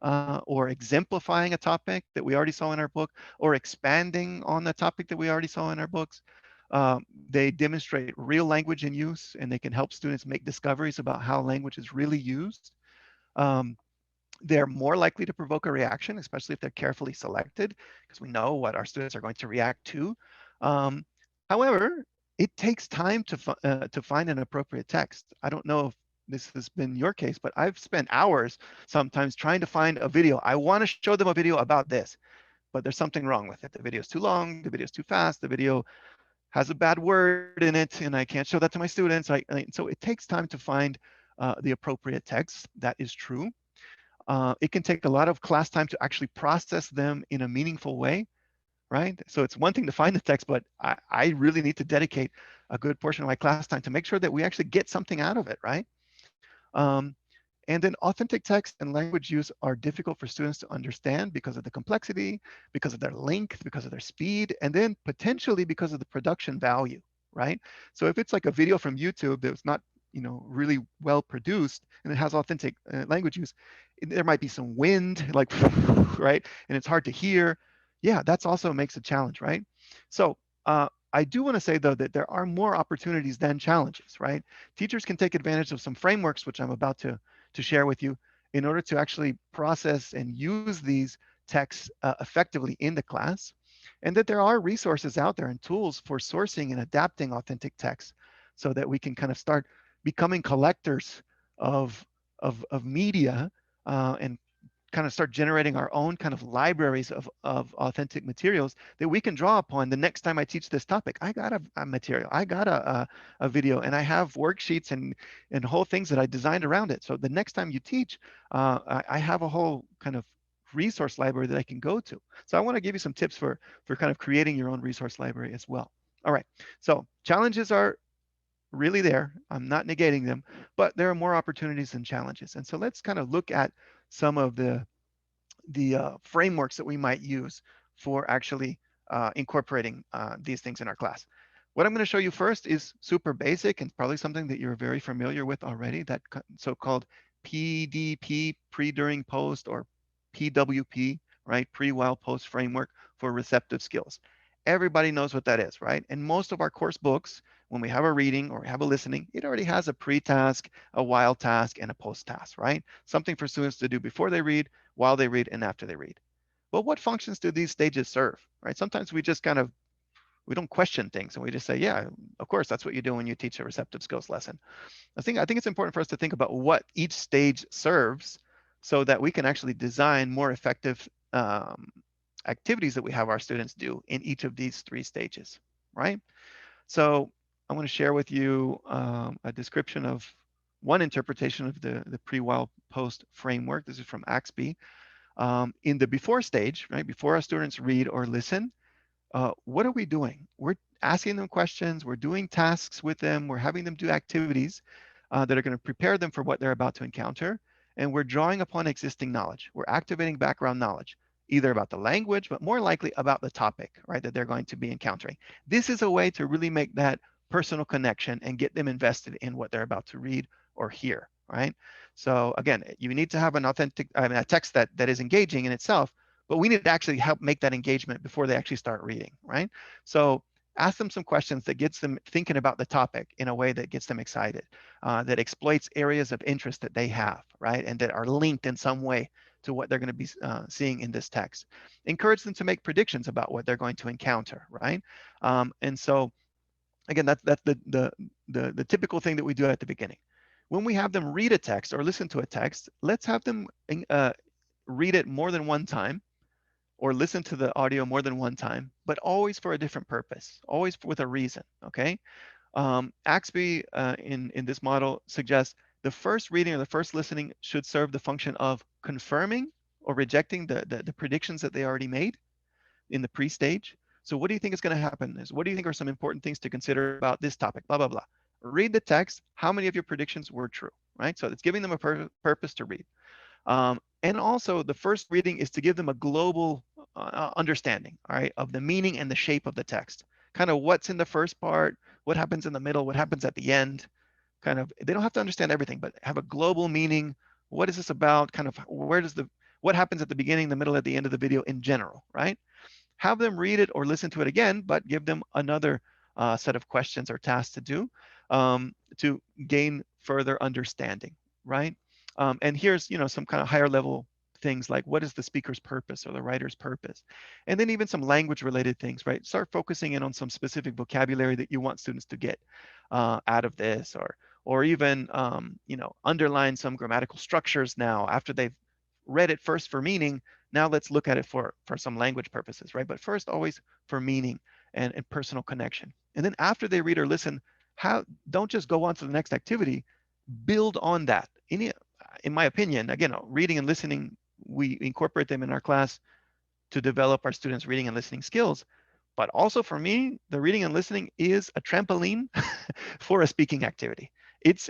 or exemplifying a topic that we already saw in our book, or expanding on the topic that we already saw in our books. They demonstrate real language in use, and they can help students make discoveries about how language is really used. They're more likely to provoke a reaction, especially if they're carefully selected, because we know what our students are going to react to. However, it takes time to find an appropriate text. I don't know if this has been your case, but I've spent hours sometimes trying to find a video. I want to show them a video about this, but there's something wrong with it. The video is too long, the video is too fast, the video has a bad word in it, and I can't show that to my students. So it takes time to find the appropriate text. That is true. It can take a lot of class time to actually process them in a meaningful way, right? So it's one thing to find the text, but I really need to dedicate a good portion of my class time to make sure that we actually get something out of it, right? And then authentic text and language use are difficult for students to understand because of the complexity, because of their length, because of their speed, and then potentially because of the production value, right? So if it's like a video from YouTube that's not really well produced and it has authentic language use, there might be some wind, like, right? And it's hard to hear. Yeah, that's also makes a challenge, right? So I do want to say, though, that there are more opportunities than challenges, right? Teachers can take advantage of some frameworks, which I'm about to share with you, in order to actually process and use these texts effectively in the class, and that there are resources out there and tools for sourcing and adapting authentic texts so that we can kind of start becoming collectors of, of media and kind of start generating our own kind of libraries of authentic materials that we can draw upon the next time I teach this topic. I got a material, I got a video, and I have worksheets and whole things that I designed around it. So the next time you teach, I have a whole kind of resource library that I can go to. So I want to give you some tips for kind of creating your own resource library as well. All right, so challenges are really there. I'm not negating them, but there are more opportunities than challenges. And so let's kind of look at some of the frameworks that we might use for actually incorporating these things in our class. What I'm going to show you first is super basic and probably something that you're very familiar with already, that so-called PDP, pre, during, post, or PWP, right? Pre, while, post framework for receptive skills. Everybody knows what that is, right? And most of our course books, when we have a reading or we have a listening, it already has a pre-task, a while task, and a post-task, right? Something for students to do before they read, while they read, and after they read. But what functions do these stages serve, right? Sometimes we just kind of, we don't question things and we just say, yeah, of course, that's what you do when you teach a receptive skills lesson. I think it's important for us to think about what each stage serves so that we can actually design more effective activities that we have our students do in each of these three stages, right? So I want to share with you a description of one interpretation of the pre-while post framework. This is from Axby. In the before stage, right, before our students read or listen, what are we doing? We're asking them questions, we're doing tasks with them, we're having them do activities that are going to prepare them for what they're about to encounter, and we're drawing upon existing knowledge. We're activating background knowledge, either about the language, but more likely about the topic, right, that they're going to be encountering. This is a way to really make that personal connection and get them invested in what they're about to read or hear, right? So again, you need to have an authentic, a text that is engaging in itself, but we need to actually help make that engagement before they actually start reading, right? So ask them some questions that gets them thinking about the topic in a way that gets them excited, that exploits areas of interest that they have, right? And that are linked in some way to what they're going to be seeing in this text. Encourage them to make predictions about what they're going to encounter, right? And so, again, that's the typical thing that we do at the beginning. When we have them read a text or listen to a text, let's have them read it more than one time or listen to the audio more than one time, but always for a different purpose, always with a reason, okay? Axby in this model suggests the first reading or the first listening should serve the function of confirming or rejecting the predictions that they already made in the pre-stage. So what do you think is going to happen? What do you think are some important things to consider about this topic? Blah, blah, blah. Read the text. How many of your predictions were true, right? So it's giving them a purpose to read. And also the first reading is to give them a global understanding, all right, of the meaning and the shape of the text. Kind of what's in the first part, what happens in the middle, what happens at the end. Kind of, they don't have to understand everything, but have a global meaning. What is this about? Kind of what happens at the beginning, the middle, at the end of the video in general, right? Have them read it or listen to it again, but give them another set of questions or tasks to do to gain further understanding, right? And here's, some kind of higher level things like what is the speaker's purpose or the writer's purpose? And then even some language related things, right? Start focusing in on some specific vocabulary that you want students to get out of this, or even, underline some grammatical structures now after they've read it first for meaning. Now let's look at it for some language purposes, right? But first, always for meaning and personal connection. And then after they read or listen, don't just go on to the next activity, build on that. In my opinion, again, reading and listening, we incorporate them in our class to develop our students' reading and listening skills. But also for me, the reading and listening is a trampoline for a speaking activity. It's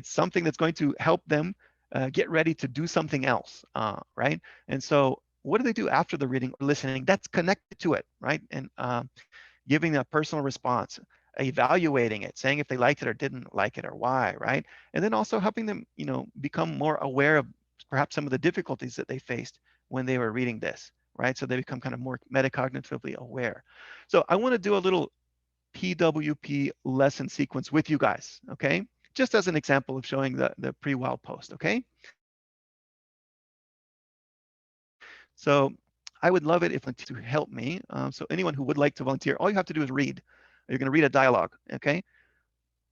something that's going to help them get ready to do something else, right? And so what do they do after the reading or listening? That's connected to it, right? And giving a personal response, evaluating it, saying if they liked it or didn't like it or why, right? And then also helping them, become more aware of perhaps some of the difficulties that they faced when they were reading this, right? So they become kind of more metacognitively aware. So I want to do a little PWP lesson sequence with you guys, okay? Just as an example of showing the pre-while post, okay? So I would love it if to help me. So anyone who would like to volunteer, all you have to do is read. You're going to read a dialogue, okay?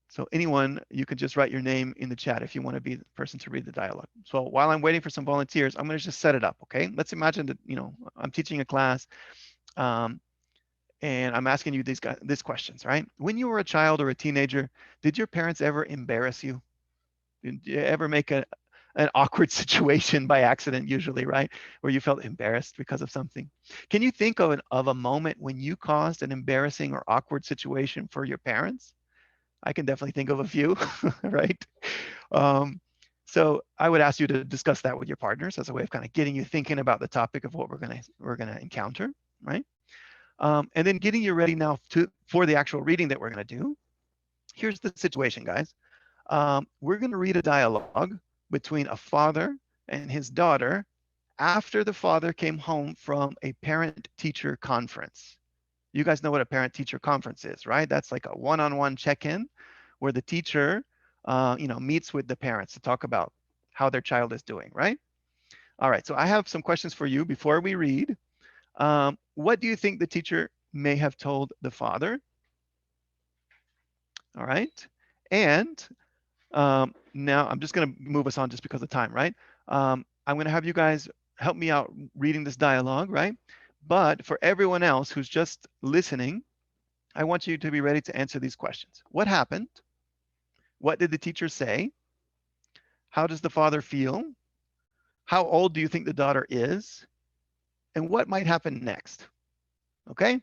So anyone, you can just write your name in the chat if you want to be the person to read the dialogue. So while I'm waiting for some volunteers, I'm going to just set it up, okay? Let's imagine that, you know, I'm teaching a class and I'm asking you these questions, right? When you were a child or a teenager, did your parents ever embarrass you? Did you ever make an awkward situation by accident, usually, right? Where you felt embarrassed because of something? Can you think of a moment when you caused an embarrassing or awkward situation for your parents? I can definitely think of a few, right? So I would ask you to discuss that with your partners as a way of kind of getting you thinking about the topic of what we're gonna encounter, right? And then getting you ready now for the actual reading that we're gonna do. Here's the situation, guys. We're gonna read a dialogue between a father and his daughter after the father came home from a parent-teacher conference. You guys know what a parent-teacher conference is, right? That's like a one-on-one check-in where the teacher, you know, meets with the parents to talk about how their child is doing, right? All right, so I have some questions for you before we read. What do you think the teacher may have told the father? All right, and now I'm just gonna move us on just because of time, right? I'm gonna have you guys help me out reading this dialogue, right? But for everyone else who's just listening, I want you to be ready to answer these questions. What happened? What did the teacher say? How does the father feel? How old do you think the daughter is? And what might happen next? Okay?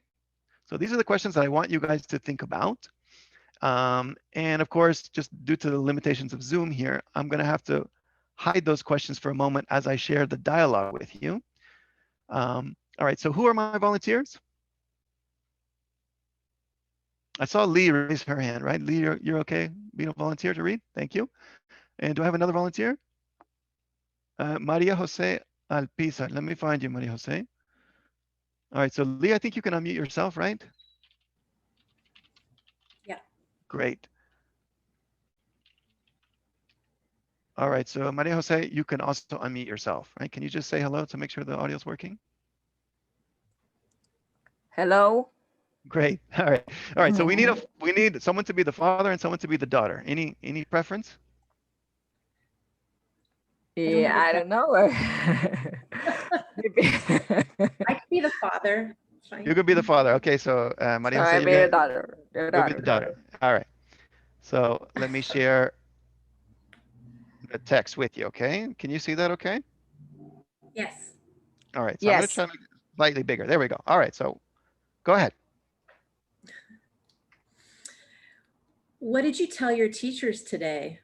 So these are the questions that I want you guys to think about. And of course, just due to the limitations of Zoom here, I'm gonna have to hide those questions for a moment as I share the dialogue with you. All right, so who are my volunteers? I saw Lee raise her hand, right? Lee, you're okay being a volunteer to read? Thank you. And do I have another volunteer? Maria Jose Alpizar. Let me find you, Maria Jose. All right, so Lee, I think you can unmute yourself, right? Yeah. Great. All right, so Maria Jose, you can also unmute yourself, right? Can you just say hello to make sure the audio is working? Hello. Great. All right. All right. So we need someone to be the father and someone to be the daughter. Any preference? Yeah, I don't know. I could be the father. Fine. You could be the father. Okay. So Maria Jose, I'll be the daughter. you'll be the daughter. All right. So let me share the text with you. Okay. Can you see that? Okay. Yes. All right. So I'm going to Yes. try to make it slightly bigger. There we go. All right. So go ahead. What did you tell your teachers today?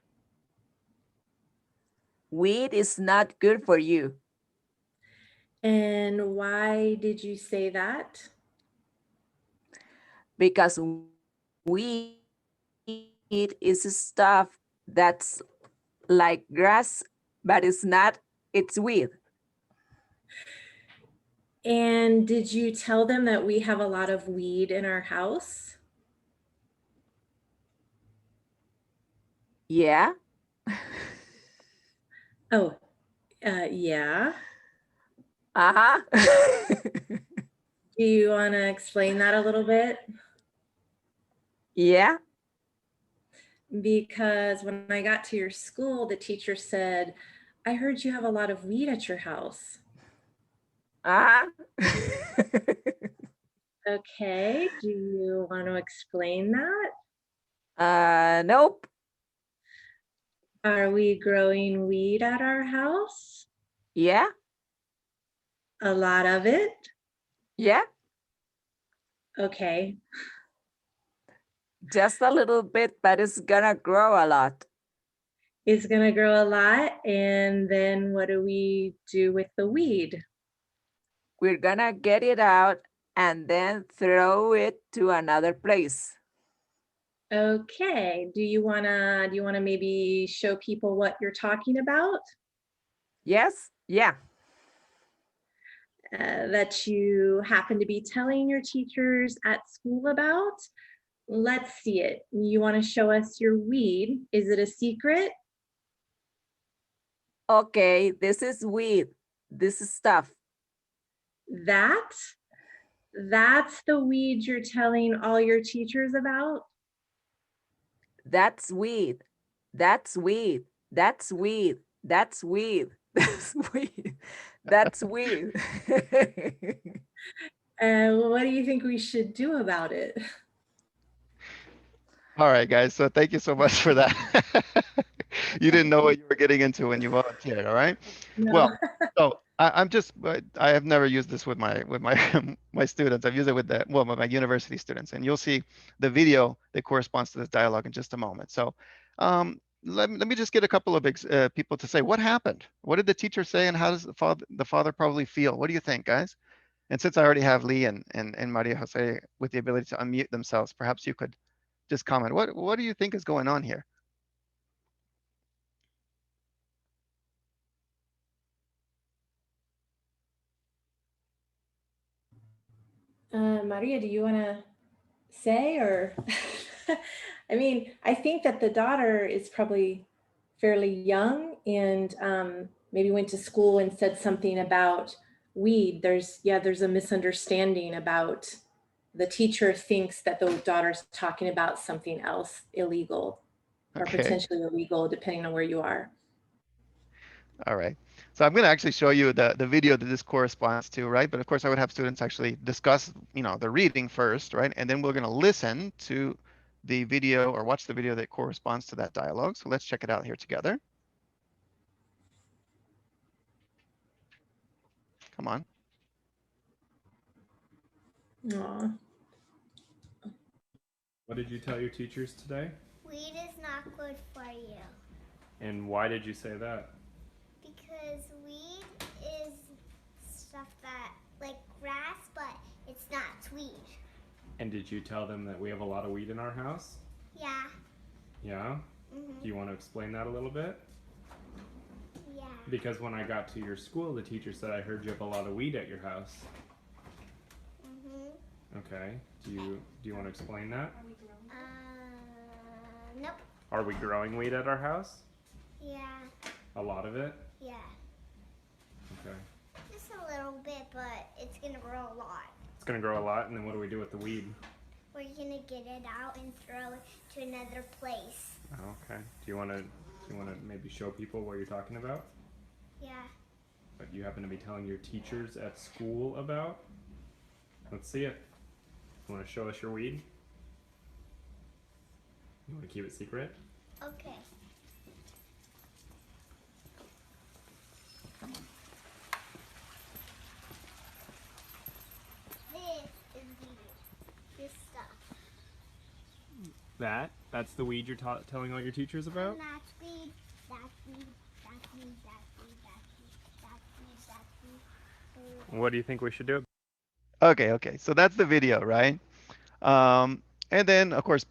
Weed is not good for you And why did you say that? because weed is stuff that's like grass, but it's not, it's weed. And did you tell them that we have a lot of weed in our house? Yeah. Oh, yeah. Uh-huh. Do you want to explain that a little bit? Yeah. Because when I got to your school, the teacher said, I heard you have a lot of weed at your house. Uh-huh. Okay, do you want to explain that? Nope. Are we growing weed at our house? Yeah. A lot of it? Yeah. Okay. Just a little bit, but it's gonna grow a lot. It's gonna grow a lot, and then what do we do with the weed? We're gonna get it out and then throw it to another place. Okay, do you wanna maybe show people what you're talking about? Yes? Yeah. that you happen to be telling your teachers at school about? Let's see it. You want to show us your weed? Is it a secret? Okay, this is weed. This is stuff. That's the weed you're telling all your teachers about? That's weed. That's weed. That's weed. That's weed. That's weed. That's weed. What do you think we should do about it? All right, guys. So thank you so much for that. You didn't know what you were getting into when you volunteered. All right. No. Well, so I have never used this with my my students. I've used it with with my university students, and you'll see the video that corresponds to this dialogue in just a moment. So let me just get a couple of people to say what happened. What did the teacher say, and how does the father probably feel? What do you think, guys? And since I already have Lee and Maria Jose with the ability to unmute themselves, perhaps you could just comment. What do you think is going on here? Maria, do you want to say, or I mean, I think that the daughter is probably fairly young and maybe went to school and said something about weed. There's a misunderstanding about the teacher thinks that the daughter's talking about something else illegal or potentially illegal, depending on where you are. All right. So I'm going to actually show you the video that this corresponds to, right? But of course, I would have students actually discuss, the reading first, right? And then we're going to listen to the video or watch the video that corresponds to that dialogue. So let's check it out here together. Come on. Aww. What did you tell your teachers today? Weed is not good for you. And why did you say that? Because weed is stuff that, like grass, but it's not weed. And did you tell them that we have a lot of weed in our house? Yeah. Yeah? Mm-hmm. Do you want to explain that a little bit? Yeah. Because when I got to your school, the teacher said, I heard you have a lot of weed at your house. Mm-hmm. Okay. Do you want to explain that? Nope. Are we growing weed at our house? Yeah. A lot of it? Yeah. Okay. Just a little bit, but it's gonna grow a lot. It's gonna grow a lot, and then what do we do with the weed? We're gonna get it out and throw it to another place. Oh, okay. Do you wanna maybe show people what you're talking about? Yeah. What you happen to be telling your teachers at school about? Let's see it. You wanna show us your weed? You wanna keep it secret? Okay. This is weed. This stuff. That's the weed you're telling all your teachers about? And that's weed. That's weed. That's weed. That's weed. That's weed. That's weed. That's weed. What do you think we should do? Okay. So that's the video, right? And then, of course,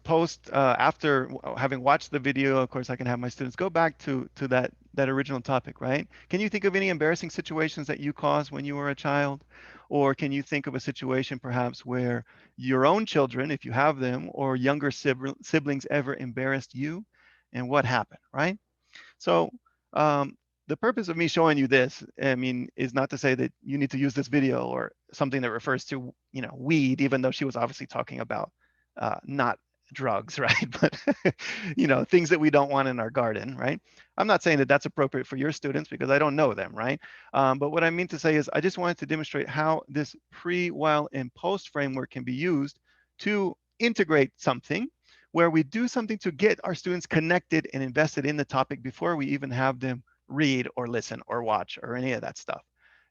after having watched the video, of course, I can have my students go back to that original topic, right? Can you think of any embarrassing situations that you caused when you were a child? Or can you think of a situation perhaps where your own children, if you have them, or younger siblings ever embarrassed you? And what happened, right? So the purpose of me showing you this, is not to say that you need to use this video or something that refers to, weed, even though she was obviously talking about not drugs, right? But, things that we don't want in our garden, right? I'm not saying that that's appropriate for your students because I don't know them, right? But what I mean to say is I just wanted to demonstrate how this pre, while, and post framework can be used to integrate something where we do something to get our students connected and invested in the topic before we even have them read or listen or watch or any of that stuff.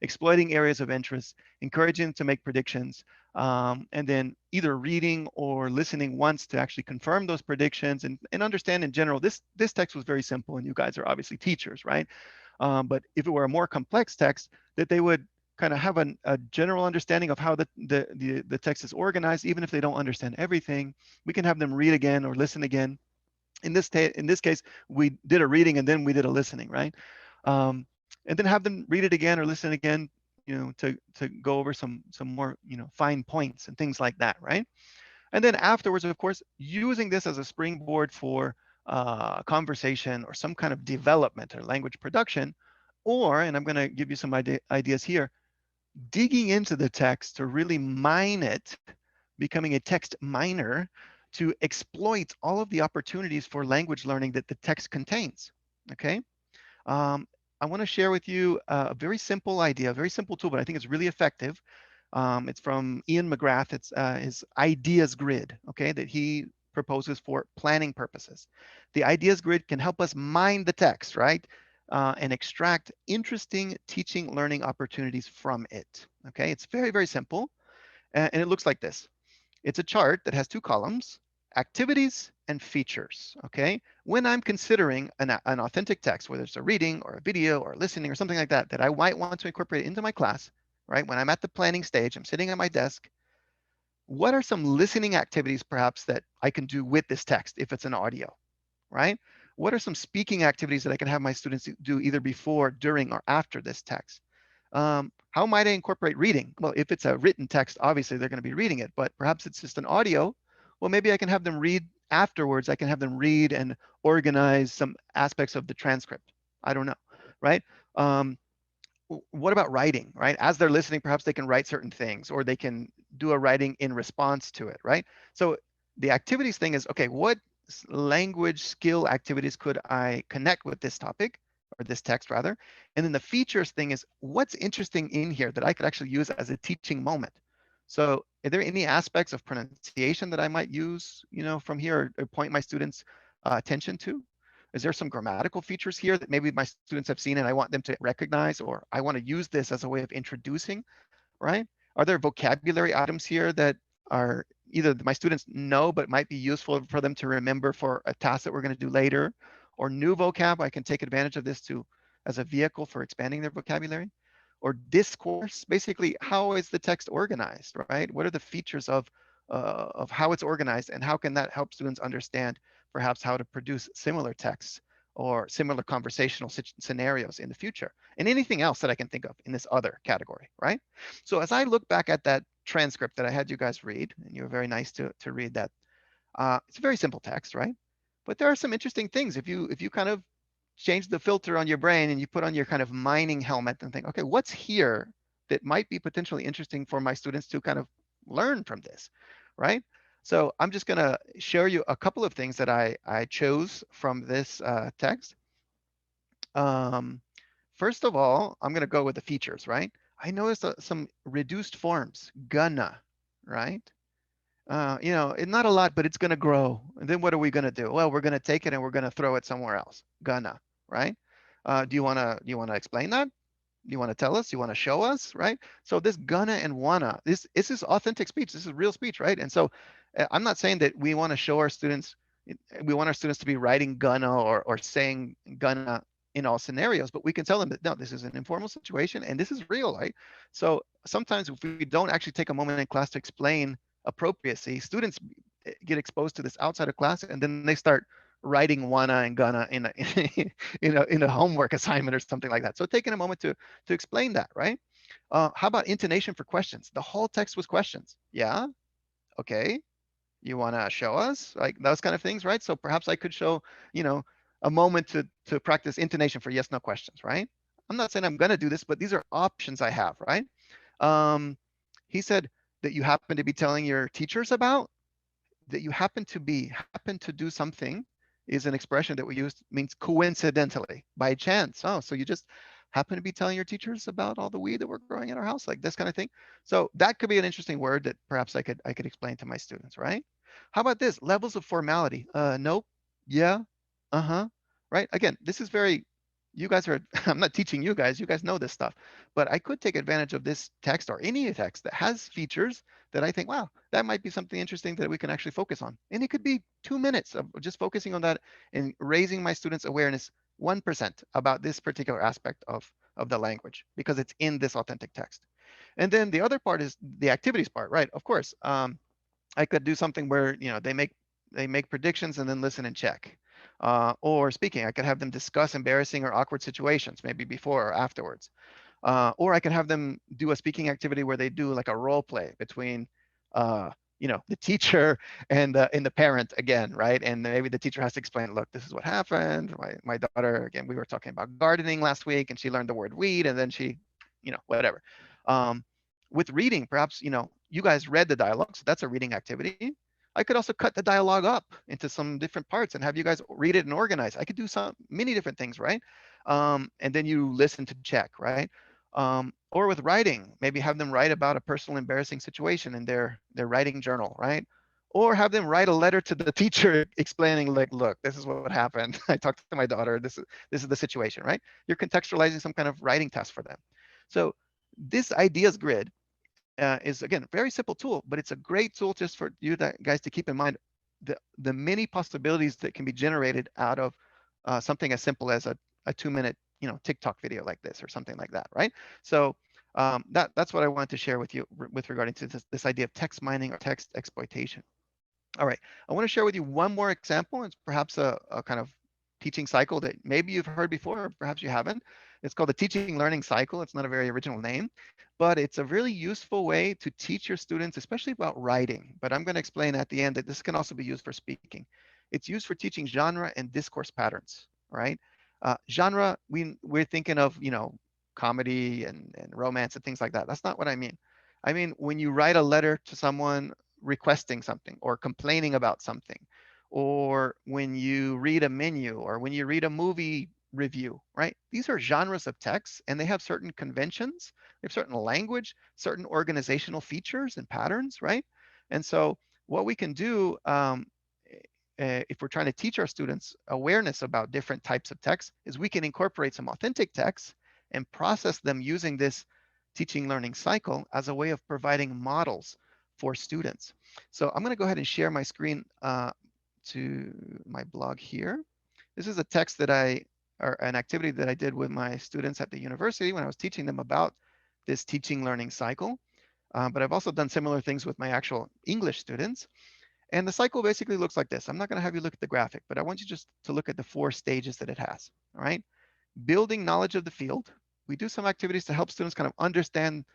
Exploiting areas of interest, encouraging them to make predictions, and then either reading or listening once to actually confirm those predictions and understand in general, this text was very simple and you guys are obviously teachers, right? But if it were a more complex text, that they would kind of have a general understanding of how the text is organized, even if they don't understand everything. We can have them read again or listen again. In this case, we did a reading and then we did a listening, right? And then have them read it again or listen again to go over some more, fine points and things like that, right? And then afterwards, of course, using this as a springboard for conversation or some kind of development or language production, or, and I'm going to give you some ideas here, digging into the text to really mine it, becoming a text miner to exploit all of the opportunities for language learning that the text contains, okay? I want to share with you a very simple idea, a very simple tool, but I think it's really effective. It's from Ian McGrath. It's his ideas grid, okay, that he proposes for planning purposes. The ideas grid can help us mine the text, right? And extract interesting teaching learning opportunities from it, okay? It's very, very simple. And it looks like this. It's a chart that has two columns, activities and features, okay? When I'm considering an authentic text, whether it's a reading or a video or listening or something like that, that I might want to incorporate into my class, right? When I'm at the planning stage, I'm sitting at my desk, what are some listening activities perhaps that I can do with this text if it's an audio, right? What are some speaking activities that I can have my students do either before, during, or after this text? How might I incorporate reading? Well, if it's a written text, obviously they're going to be reading it, but perhaps it's just an audio. Well, maybe I can have them read afterwards. I can have them read and organize some aspects of the transcript. I don't know, right? What about writing, right? As they're listening, perhaps they can write certain things or they can do a writing in response to it, right? So the activities thing is, okay, what language skill activities could I connect with this topic or this text rather? And then the features thing is what's interesting in here that I could actually use as a teaching moment. So are there any aspects of pronunciation that I might use, from here or point my students' attention to? Is there some grammatical features here that maybe my students have seen and I want them to recognize, or I want to use this as a way of introducing, right? Are there vocabulary items here that are either my students know but might be useful for them to remember for a task that we're going to do later, or new vocab? I can take advantage of this as a vehicle for expanding their vocabulary. Or discourse, basically, how is the text organized, right? What are the features of how it's organized, and how can that help students understand perhaps how to produce similar texts or similar conversational scenarios in the future, and anything else that I can think of in this other category, right? So as I look back at that transcript that I had you guys read, and you were very nice to read that, it's a very simple text, right? But there are some interesting things. If you kind of change the filter on your brain and you put on your kind of mining helmet and think, okay, what's here that might be potentially interesting for my students to kind of learn from this, right? So I'm just going to share you a couple of things that I chose from this text. First of all, I'm going to go with the features, right? I noticed some reduced forms, gonna, right? Not a lot, but it's going to grow. And then what are we going to do? Well, we're going to take it and we're going to throw it somewhere else. Gonna, right? Do you want to explain that? Do you want to tell us? Do you want to show us, right? So this gonna and wanna, this is authentic speech. This is real speech, right? And so I'm not saying that we want to show our students, we want our students to be writing gonna or saying gonna in all scenarios, but we can tell them that, no, this is an informal situation and this is real, right? So sometimes if we don't actually take a moment in class to explain appropriacy, students get exposed to this outside of class and then they start writing wanna and gonna in a homework assignment or something like that. So taking a moment to explain that, right? How about intonation for questions? The whole text was questions. Yeah, okay. You want to show us, like those kind of things, right? So perhaps I could show, a moment to practice intonation for yes, no questions, right? I'm not saying I'm going to do this, but these are options I have, right? He said that you happen to be telling your teachers about, that you happen to do something is an expression that we use, means coincidentally, by chance. Oh, so you just happen to be telling your teachers about all the weed that we're growing in our house, like this kind of thing. So that could be an interesting word that perhaps I could explain to my students, right? How about this? Levels of formality. Nope. Yeah. Uh-huh. Right? Again, this is very, you guys are, I'm not teaching you guys know this stuff, but I could take advantage of this text or any text that has features that I think, wow, that might be something interesting that we can actually focus on. And it could be 2 minutes of just focusing on that and raising my students' awareness 1% about this particular aspect of the language, because it's in this authentic text. And then the other part is the activities part, right? Of course, I could do something where, they make predictions and then listen and check. Or speaking, I could have them discuss embarrassing or awkward situations, maybe before or afterwards. Or I can have them do a speaking activity where they do like a role play between, the teacher and the parent again, right? And maybe the teacher has to explain, look, this is what happened. My daughter, again, we were talking about gardening last week, and she learned the word weed, and then she, whatever. With reading, perhaps, you guys read the dialogue, so that's a reading activity. I could also cut the dialogue up into some different parts and have you guys read it and organize. I could do many different things, right? And then you listen to check, right? Or with writing, maybe have them write about a personal embarrassing situation in their writing journal, right? Or have them write a letter to the teacher explaining, like, look, this is what happened. I talked to my daughter. This is the situation, right? You're contextualizing some kind of writing test for them. So this ideas grid is, again, a very simple tool, but it's a great tool just for you guys to keep in mind the many possibilities that can be generated out of something as simple as a 2-minute TikTok video like this or something like that, right? So that's what I wanted to share with you with regarding to this idea of text mining or text exploitation. All right, I want to share with you one more example. It's perhaps a kind of teaching cycle that maybe you've heard before, or perhaps you haven't. It's called the teaching learning cycle. It's not a very original name, but it's a really useful way to teach your students, especially about writing. But I'm going to explain at the end that this can also be used for speaking. It's used for teaching genre and discourse patterns, right? Genre, we're thinking of, comedy and romance and things like that. That's not what I mean. I mean, when you write a letter to someone requesting something or complaining about something, or when you read a menu, or when you read a movie review, right? These are genres of text, and they have certain conventions, they have certain language, certain organizational features and patterns, right? And so what we can do if we're trying to teach our students awareness about different types of text is we can incorporate some authentic texts and process them using this teaching learning cycle as a way of providing models for students. So I'm going to go ahead and share my screen to my blog here. This is a text that or an activity that I did with my students at the university when I was teaching them about this teaching learning cycle. But I've also done similar things with my actual English students. And the cycle basically looks like this. I'm not going to have you look at the graphic, but I want you just to look at the 4 stages that it has. All right. Building knowledge of the field. We do some activities to help students kind of understand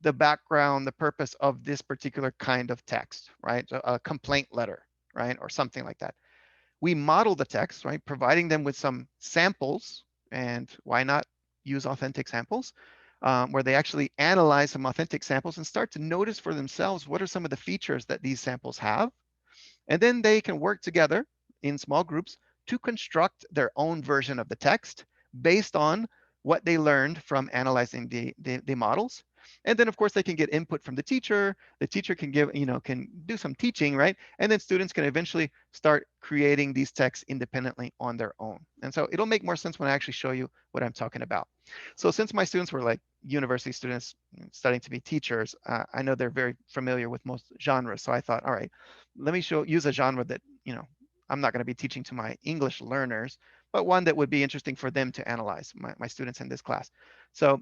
the background, the purpose of this particular kind of text, right? A complaint letter, right? Or something like that. We model the text, right? Providing them with some samples, and why not use authentic samples, where they actually analyze some authentic samples and start to notice for themselves what are some of the features that these samples have. And then they can work together in small groups to construct their own version of the text based on what they learned from analyzing the models. And then, of course, they can get input from the teacher. The teacher can can do some teaching, right? And then students can eventually start creating these texts independently on their own. And so it'll make more sense when I actually show you what I'm talking about. So since my students were like university students studying to be teachers, I know they're very familiar with most genres. So I thought, all right, let me use a genre that, I'm not going to be teaching to my English learners, but one that would be interesting for them to analyze, my students in this class. So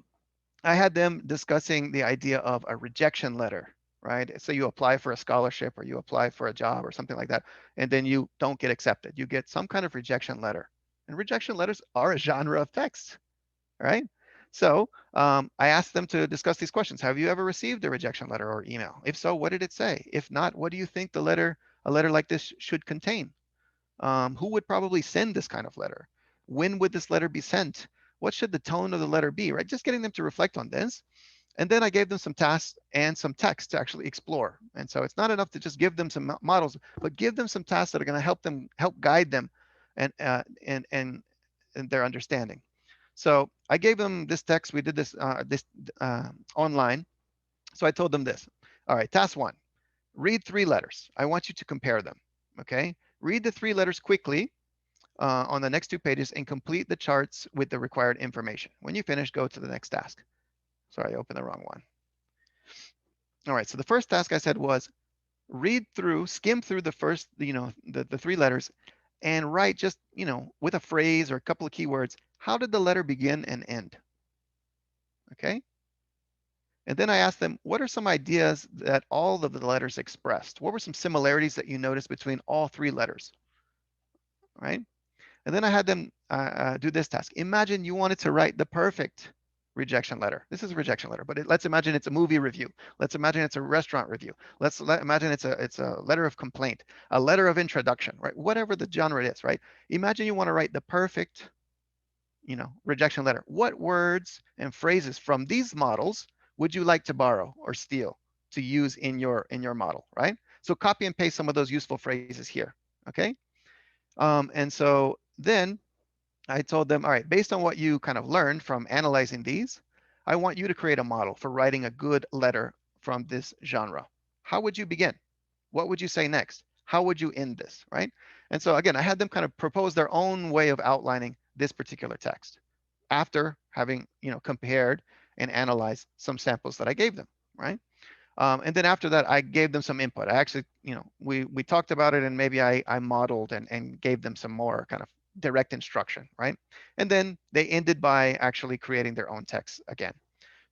I had them discussing the idea of a rejection letter, right? So you apply for a scholarship or you apply for a job or something like that, and then you don't get accepted. You get some kind of rejection letter. And rejection letters are a genre of text, right? So I asked them to discuss these questions. Have you ever received a rejection letter or email? If so, what did it say? If not, what do you think a letter like this should contain? Who would probably send this kind of letter? When would this letter be sent? What should the tone of the letter be, right? Just getting them to reflect on this. And then I gave them some tasks and some text to actually explore. And so it's not enough to just give them some models, but give them some tasks that are going to help guide them and their understanding. So I gave them this text. We did this online. So I told them this. All right, task 1, read 3 letters. I want you to compare them, okay? Read the 3 letters quickly on the next 2 pages and complete the charts with the required information. When you finish, go to the next task. Sorry, I opened the wrong one. All right, so the first task I said was skim through the first, the 3 letters and write just, with a phrase or a couple of keywords, how did the letter begin and end? Okay. And then I asked them, what are some ideas that all of the letters expressed? What were some similarities that you noticed between all 3 letters? Right? And then I had them do this task. Imagine you wanted to write the perfect rejection letter. This is a rejection letter, but let's imagine it's a movie review. Let's imagine it's a restaurant review. Let's imagine it's a letter of complaint, a letter of introduction, right? Whatever the genre is, right? Imagine you want to write the perfect, rejection letter. What words and phrases from these models would you like to borrow or steal to use in your model, right? So copy and paste some of those useful phrases here, okay? And so then I told them, all right, based on what you kind of learned from analyzing these, I want you to create a model for writing a good letter from this genre. How would you begin? What would you say next? How would you end this, right? And so again, I had them kind of propose their own way of outlining this particular text after having, compared and analyzed some samples that I gave them, right? And then after that, I gave them some input. I actually, we talked about it, and maybe I modeled and gave them some more kind of direct instruction, right? And then they ended by actually creating their own text again.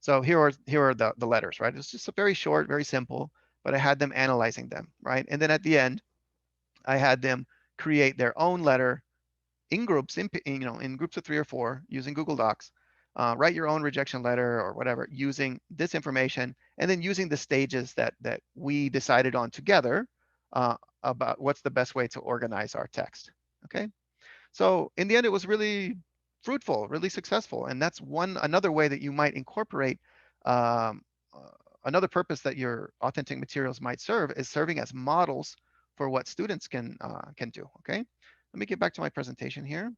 So here are the letters, right? It's just a very short, very simple, but I had them analyzing them, right? And then at the end, I had them create their own letter in groups, in groups of 3 or 4 using Google Docs. Write your own rejection letter or whatever using this information, and then using the stages that we decided on together about what's the best way to organize our text. Okay, so in the end, it was really fruitful, really successful, and that's another way that you might incorporate another purpose that your authentic materials might serve is serving as models for what students can do. Okay. Let me get back to my presentation here.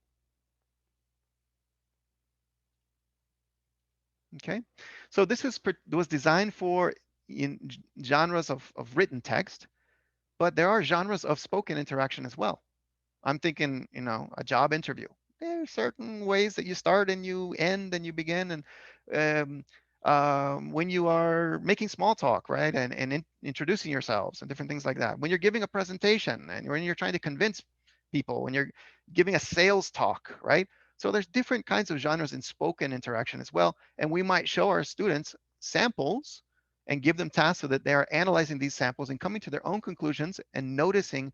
Okay, so this was designed for genres of written text, but there are genres of spoken interaction as well. I'm thinking, a job interview. There are certain ways that you start and you end and you begin, and when you are making small talk, right, and introducing yourselves and different things like that. When you're giving a presentation and when you're trying to convince people, when you're giving a sales talk, right? So there's different kinds of genres in spoken interaction as well. And we might show our students samples and give them tasks so that they are analyzing these samples and coming to their own conclusions and noticing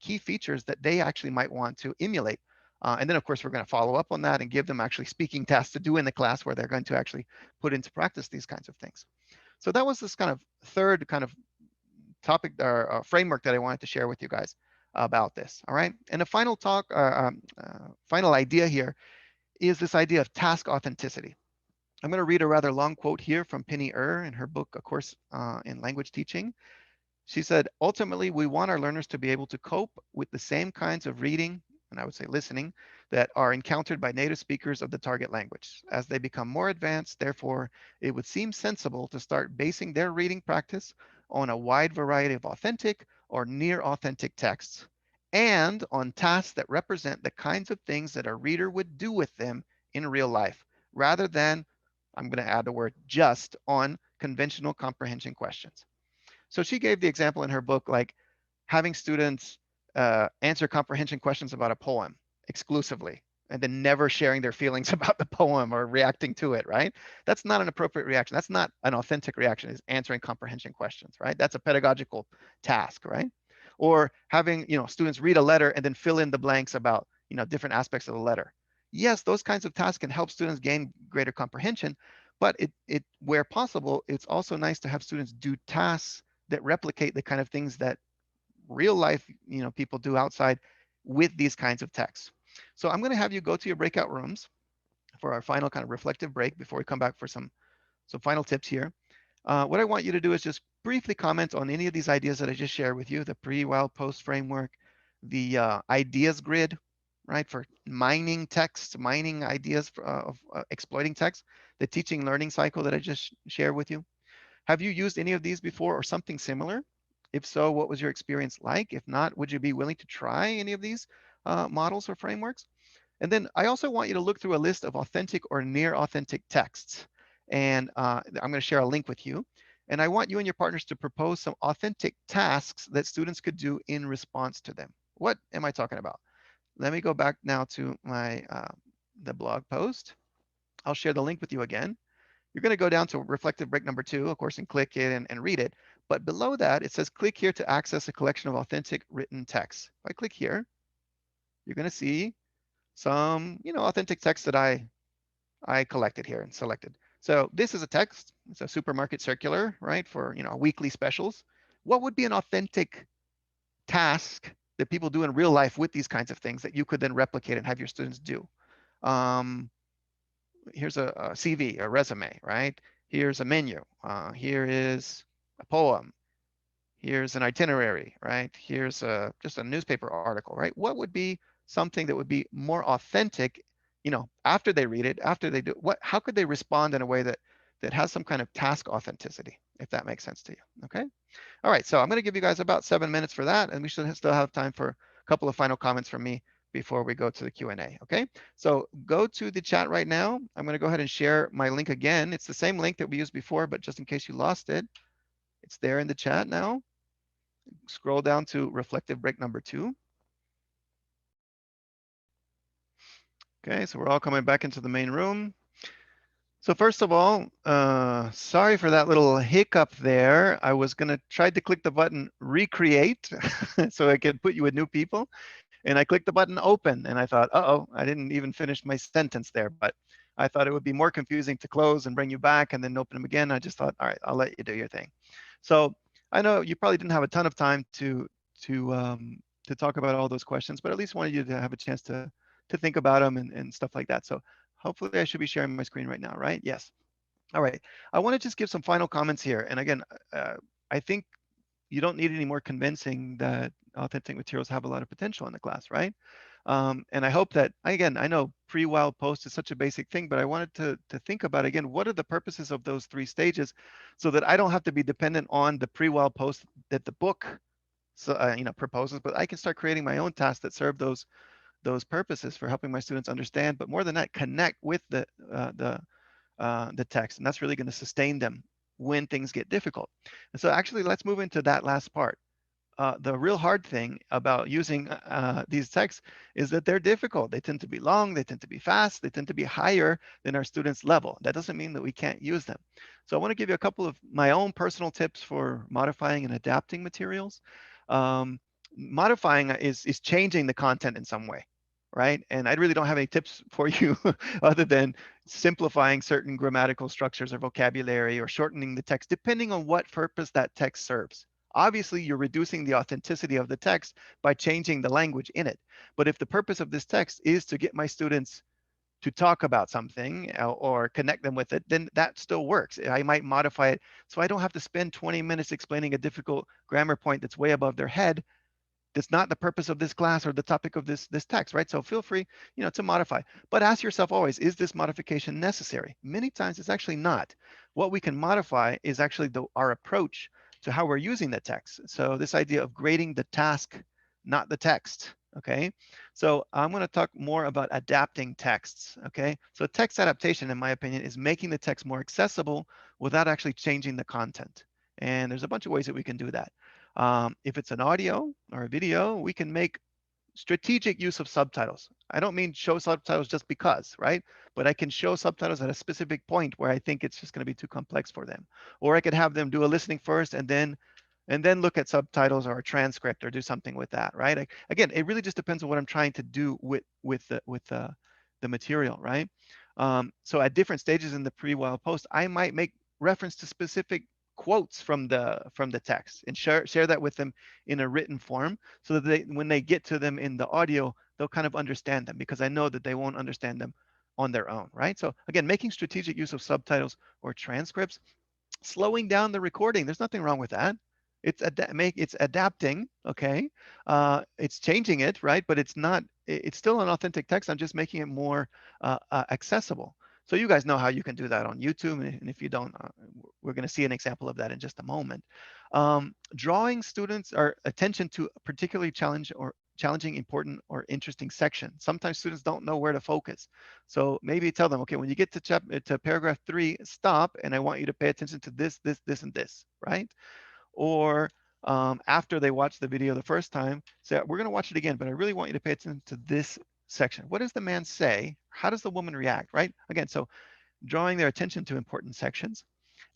key features that they actually might want to emulate. And then, of course, we're going to follow up on that and give them actually speaking tasks to do in the class where they're going to actually put into practice these kinds of things. So that was this kind of third kind of topic or framework that I wanted to share with you guys about this. All right. And the final final idea here is this idea of task authenticity. I'm going to read a rather long quote here from Penny in her book, A Course in Language Teaching. She said, ultimately, we want our learners to be able to cope with the same kinds of reading, and I would say listening, that are encountered by native speakers of the target language. As they become more advanced, therefore, it would seem sensible to start basing their reading practice on a wide variety of authentic or near authentic texts, and on tasks that represent the kinds of things that a reader would do with them in real life, rather than, I'm going to add the word just, on conventional comprehension questions. So she gave the example in her book, like having students answer comprehension questions about a poem exclusively, and then never sharing their feelings about the poem or reacting to it, right? That's not an appropriate reaction. That's not an authentic reaction, is answering comprehension questions, right? That's a pedagogical task, right? Or having, students read a letter and then fill in the blanks about, different aspects of the letter. Yes, those kinds of tasks can help students gain greater comprehension, but where possible, it's also nice to have students do tasks that replicate the kind of things that real life, people do outside with these kinds of texts. So I'm going to have you go to your breakout rooms for our final kind of reflective break before we come back for some final tips here. What I want you to do is just briefly comment on any of these ideas that I just shared with you, the pre, while, post framework, the ideas grid, right, for mining text, mining ideas of exploiting text, the teaching learning cycle that I just shared with you. Have you used any of these before or something similar? If so, what was your experience like? If not, would you be willing to try any of these models or frameworks? And then I also want you to look through a list of authentic or near authentic texts. And I'm going to share a link with you. And I want you and your partners to propose some authentic tasks that students could do in response to them. What am I talking about? Let me go back now to my the blog post. I'll share the link with you again. You're going to go down to reflective break number 2, of course, and click it and read it. But below that, it says click here to access a collection of authentic written texts. If I click here, you're going to see some, authentic text that I I collected here and selected. So this is a text. It's a supermarket circular, right? For, you know, weekly specials. What would be an authentic task that people do in real life with these kinds of things that you could then replicate and have your students do? Here's a CV, a resume, right? Here's a menu. Here is a poem. Here's an itinerary, right? Here's just a newspaper article, right? What would be something that would be more authentic, you know, after they read it, after they do what, how could they respond in a way that has some kind of task authenticity, if that makes sense to you, okay? All right, so I'm going to give you guys about 7 minutes for that, and we should still have time for a couple of final comments from me before we go to the Q&A, okay? So go to the chat right now. I'm going to go ahead and share my link again. It's the same link that we used before, but just in case you lost it, it's there in the chat now. Scroll down to reflective break number 2. Okay, so we're all coming back into the main room. So first of all, sorry for that little hiccup there. I was gonna try to click the button recreate so I could put you with new people. And I clicked the button open and I thought, uh-oh, I didn't even finish my sentence there, but I thought it would be more confusing to close and bring you back and then open them again. I just thought, all right, I'll let you do your thing. So I know you probably didn't have a ton of time to talk about all those questions, but at least wanted you to have a chance to think about them and stuff like that. So hopefully I should be sharing my screen right now, right? Yes. All right. I want to just give some final comments here. And again, I think you don't need any more convincing that authentic materials have a lot of potential in the class, right? And I hope that, again, I know pre-while post is such a basic thing, but I wanted to think about, again, what are the purposes of those 3 stages so that I don't have to be dependent on the pre-while post that the book you know, proposes, but I can start creating my own tasks that serve those purposes for helping my students understand, but more than that, connect with the text. And that's really going to sustain them when things get difficult. And so actually, let's move into that last part. The real hard thing about using these texts is that they're difficult. They tend to be long, they tend to be fast, they tend to be higher than our students' level. That doesn't mean that we can't use them. So I want to give you a couple of my own personal tips for modifying and adapting materials. Modifying is changing the content in some way, right? And I really don't have any tips for you other than simplifying certain grammatical structures or vocabulary or shortening the text, depending on what purpose that text serves. Obviously, you're reducing the authenticity of the text by changing the language in it. But if the purpose of this text is to get my students to talk about something or connect them with it, then that still works. I might modify it so I don't have to spend 20 minutes explaining a difficult grammar point that's way above their head. That's not the purpose of this class or the topic of this text, right? So feel free, you know, to modify. But ask yourself always, is this modification necessary? Many times it's actually not. What we can modify is actually our approach to how we're using the text. So this idea of grading the task, not the text, okay? So I'm going to talk more about adapting texts, okay? So text adaptation, in my opinion, is making the text more accessible without actually changing the content. And there's a bunch of ways that we can do that. If it's an audio or a video, we can make strategic use of subtitles. I don't mean show subtitles just because, right? But I can show subtitles at a specific point where I think it's just going to be too complex for them. Or I could have them do a listening first and then look at subtitles or a transcript or do something with that, right? Again, it really just depends on what I'm trying to do with the material, right? So at different stages in the pre-while post, I might make reference to specific quotes from the text and share that with them in a written form so that when they get to them in the audio, they'll kind of understand them, because I know that they won't understand them on their own, right? So again, making strategic use of subtitles or transcripts, slowing down the recording. There's nothing wrong with that. It's adapting, okay? It's changing it, right? But it's still an authentic text. I'm just making it more accessible. So you guys know how you can do that on YouTube, and if you don't, we're going to see an example of that in just a moment. Drawing students' attention to a particularly challenging, important, or interesting section. Sometimes students don't know where to focus. So maybe tell them, okay, when you get to paragraph 3, stop, and I want you to pay attention to this, this, this, and this, right? Or after they watch the video the first time, say, we're going to watch it again, but I really want you to pay attention to this section. What does the man say? How does the woman react, right? Again, so drawing their attention to important sections,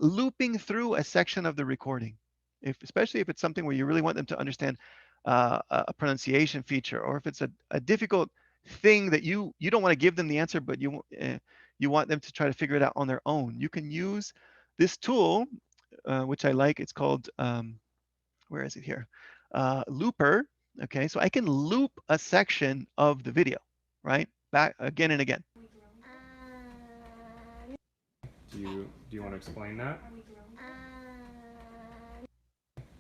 looping through a section of the recording, especially if it's something where you really want them to understand a pronunciation feature, or if it's a difficult thing that you don't want to give them the answer, but you you want them to try to figure it out on their own. You can use this tool, which I like. It's called, where is it here? Looper. Okay, so I can loop a section of the video, right? Back again and again. Do you want to explain that?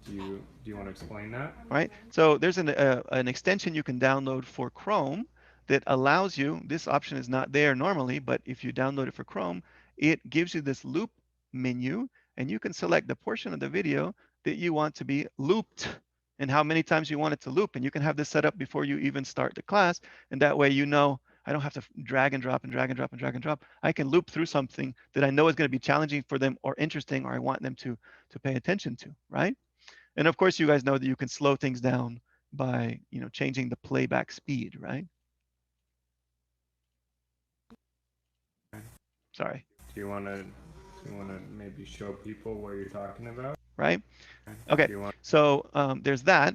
Do you want to explain that? Right. So there's an extension you can download for Chrome that allows you. This option is not there normally, but if you download it for Chrome, it gives you this loop menu, and you can select the portion of the video that you want to be looped and how many times you want it to loop. And you can have this set up before you even start the class, and that way you know I don't have to drag and drop and drag and drop and drag and drop. I can loop through something that I know is going to be challenging for them or interesting, or I want them to pay attention to, right? And of course, you guys know that you can slow things down by, changing the playback speed, right? Sorry. Do you want to maybe show people what you're talking about? Right. Okay. So there's that.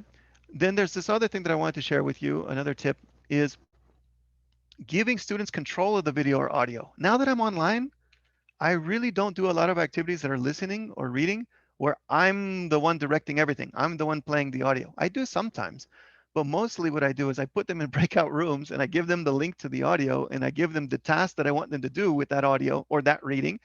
Then there's this other thing that I wanted to share with you. Another tip is giving students control of the video or audio. Now that I'm online, I really don't do a lot of activities that are listening or reading where I'm the one directing everything. I'm the one playing the audio. I do sometimes, but mostly what I do is I put them in breakout rooms and I give them the link to the audio and I give them the task that I want them to do with that audio or that reading.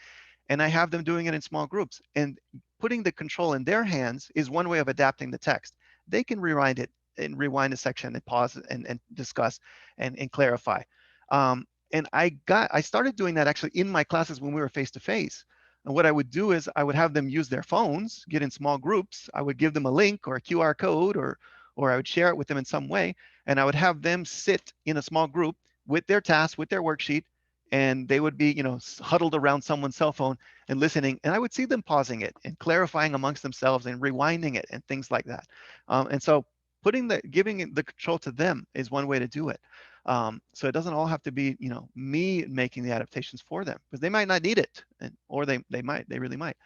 And I have them doing it in small groups. And putting the control in their hands is one way of adapting the text. They can rewind it and rewind a section and pause and discuss and clarify. And I started doing that actually in my classes when we were face-to-face. And what I would do is I would have them use their phones, get in small groups. I would give them a link or a QR code, or I would share it with them in some way. And I would have them sit in a small group with their task, with their worksheet, and they would be, huddled around someone's cell phone and listening. And I would see them pausing it and clarifying amongst themselves and rewinding it and things like that. And so giving the control to them is one way to do it. So it doesn't all have to be, me making the adaptations for them, because they might not need it, or they really might.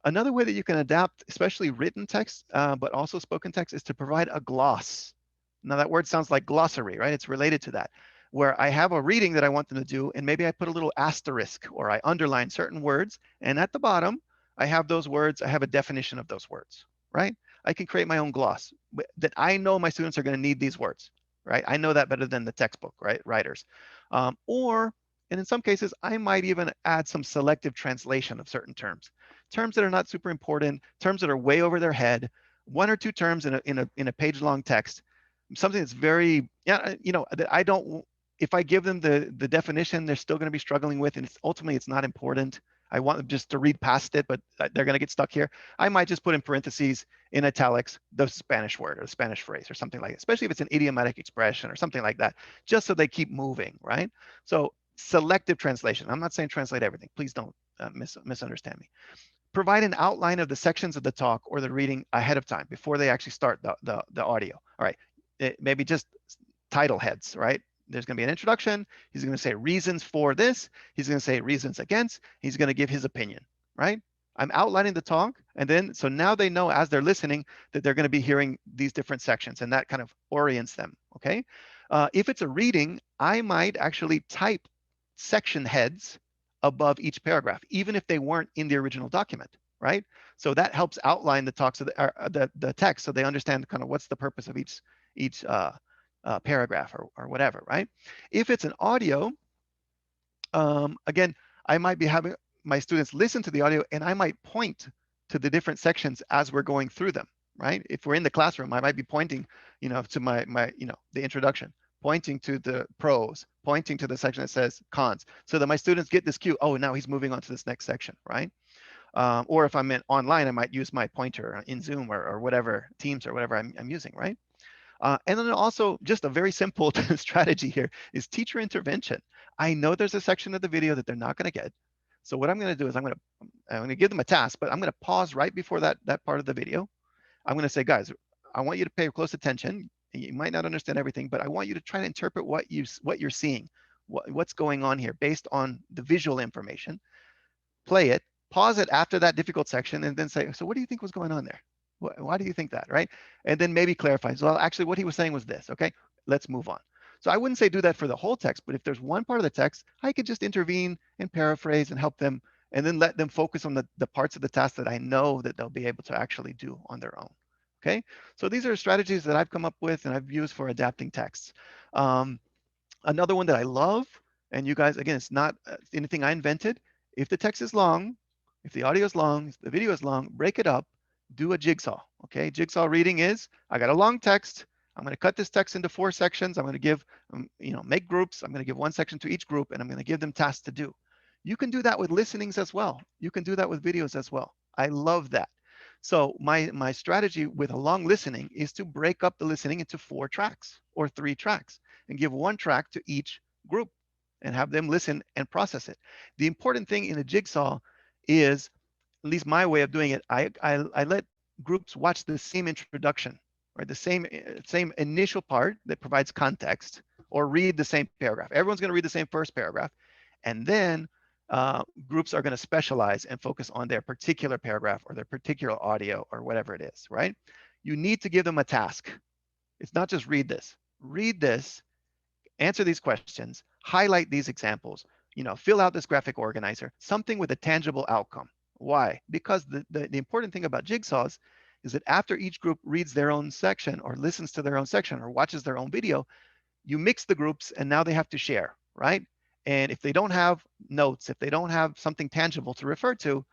Another way that you can adapt, especially written text, but also spoken text, is to provide a gloss. Now that word sounds like glossary, right? It's related to that, where I have a reading that I want them to do, and maybe I put a little asterisk or I underline certain words, and at the bottom, I have those words, I have a definition of those words, right? I can create my own gloss that I know my students are going to need these words. Right? I know that better than the textbook, right? Writers. And in some cases, I might even add some selective translation of certain terms that are not super important, terms that are way over their head, one or two terms in a page-long text, something that's very, that I don't, if I give them the definition, they're still going to be struggling with, and ultimately it's not important. I want them just to read past it, but they're going to get stuck here. I might just put in parentheses, in italics, the Spanish word or the Spanish phrase or something like that, especially if it's an idiomatic expression or something like that, just so they keep moving, right? So selective translation. I'm not saying translate everything. Please don't misunderstand me. Provide an outline of the sections of the talk or the reading ahead of time before they actually start the audio. All right, maybe just title heads, right? There's going to be an introduction. He's going to say reasons for this. He's going to say reasons against. He's going to give his opinion, right? I'm outlining the talk. And then, so now they know as they're listening that they're going to be hearing these different sections, and that kind of orients them, okay? If it's a reading, I might actually type section heads above each paragraph, even if they weren't in the original document, right? So that helps outline the talks of the text, so they understand kind of what's the purpose of each paragraph or whatever, right? If it's an audio, again, I might be having my students listen to the audio, and I might point to the different sections as we're going through them, right? If we're in the classroom, I might be pointing, to my the introduction, pointing to the pros, pointing to the section that says cons, so that my students get this cue. Oh, now he's moving on to this next section, right? Or if I'm online, I might use my pointer in Zoom or whatever, Teams or whatever I'm using, right? And then also just a very simple strategy here is teacher intervention. I know there's a section of the video that they're not going to get. So what I'm going to do is I'm going to give them a task, but I'm going to pause right before that part of the video. I'm going to say, guys, I want you to pay close attention. You might not understand everything, but I want you to try to interpret what you're seeing, what's going on here based on the visual information. Play it, pause it after that difficult section, and then say, so what do you think was going on there? Why do you think that, right? And then maybe clarify. So, well, actually, what he was saying was this. Okay, let's move on. So I wouldn't say do that for the whole text, but if there's one part of the text, I could just intervene and paraphrase and help them, and then let them focus on the parts of the task that I know that they'll be able to actually do on their own. Okay, so these are strategies that I've come up with and I've used for adapting texts. Another one that I love, and you guys, again, it's not anything I invented. If the text is long, if the audio is long, if the video is long, break it up, do a jigsaw. Okay, jigsaw reading is, I got a long text, I'm going to cut this text into 4 sections. I'm going to give, make groups. I'm going to give 1 section to each group, and I'm going to give them tasks to do. You can do that with listenings as well. You can do that with videos as well. I love that. So my strategy with a long listening is to break up the listening into 4 tracks or 3 tracks and give 1 track to each group and have them listen and process it. The important thing in a jigsaw is, at least my way of doing it, I let groups watch the same introduction, or the same initial part that provides context, or read the same paragraph. Everyone's going to read the same first paragraph, and then groups are going to specialize and focus on their particular paragraph or their particular audio or whatever it is, right? You need to give them a task. It's not just read this, answer these questions, highlight these examples, fill out this graphic organizer, something with a tangible outcome. Why? Because the important thing about jigsaws is that after each group reads their own section or listens to their own section or watches their own video, you mix the groups and now they have to share, right? And if they don't have notes, if they don't have something tangible to refer to,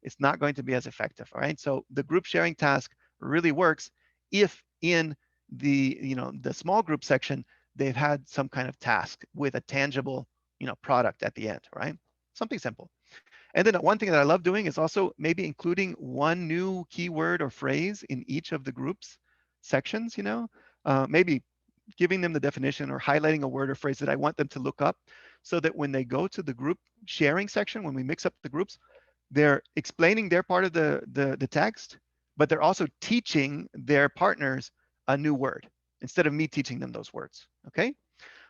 it's not going to be as effective, all right? So the group sharing task really works if in the small group section, they've had some kind of task with a tangible, product at the end, right? Something simple. And then one thing that I love doing is also maybe including 1 new keyword or phrase in each of the groups sections, maybe giving them the definition or highlighting a word or phrase that I want them to look up, so that when they go to the group sharing section, when we mix up the groups, they're explaining their part of the text, but they're also teaching their partners a new word instead of me teaching them those words, okay?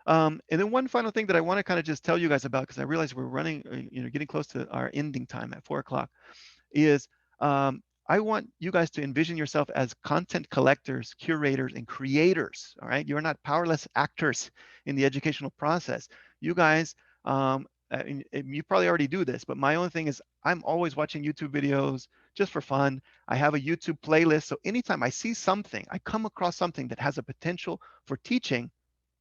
And then one final thing that I want to kind of just tell you guys about, because I realize we're running, getting close to our ending time at 4 o'clock, is I want you guys to envision yourself as content collectors, curators, and creators, all right? You're not powerless actors in the educational process. You guys, you probably already do this, but my own thing is I'm always watching YouTube videos just for fun. I have a YouTube playlist, so anytime I see something, I come across something that has a potential for teaching,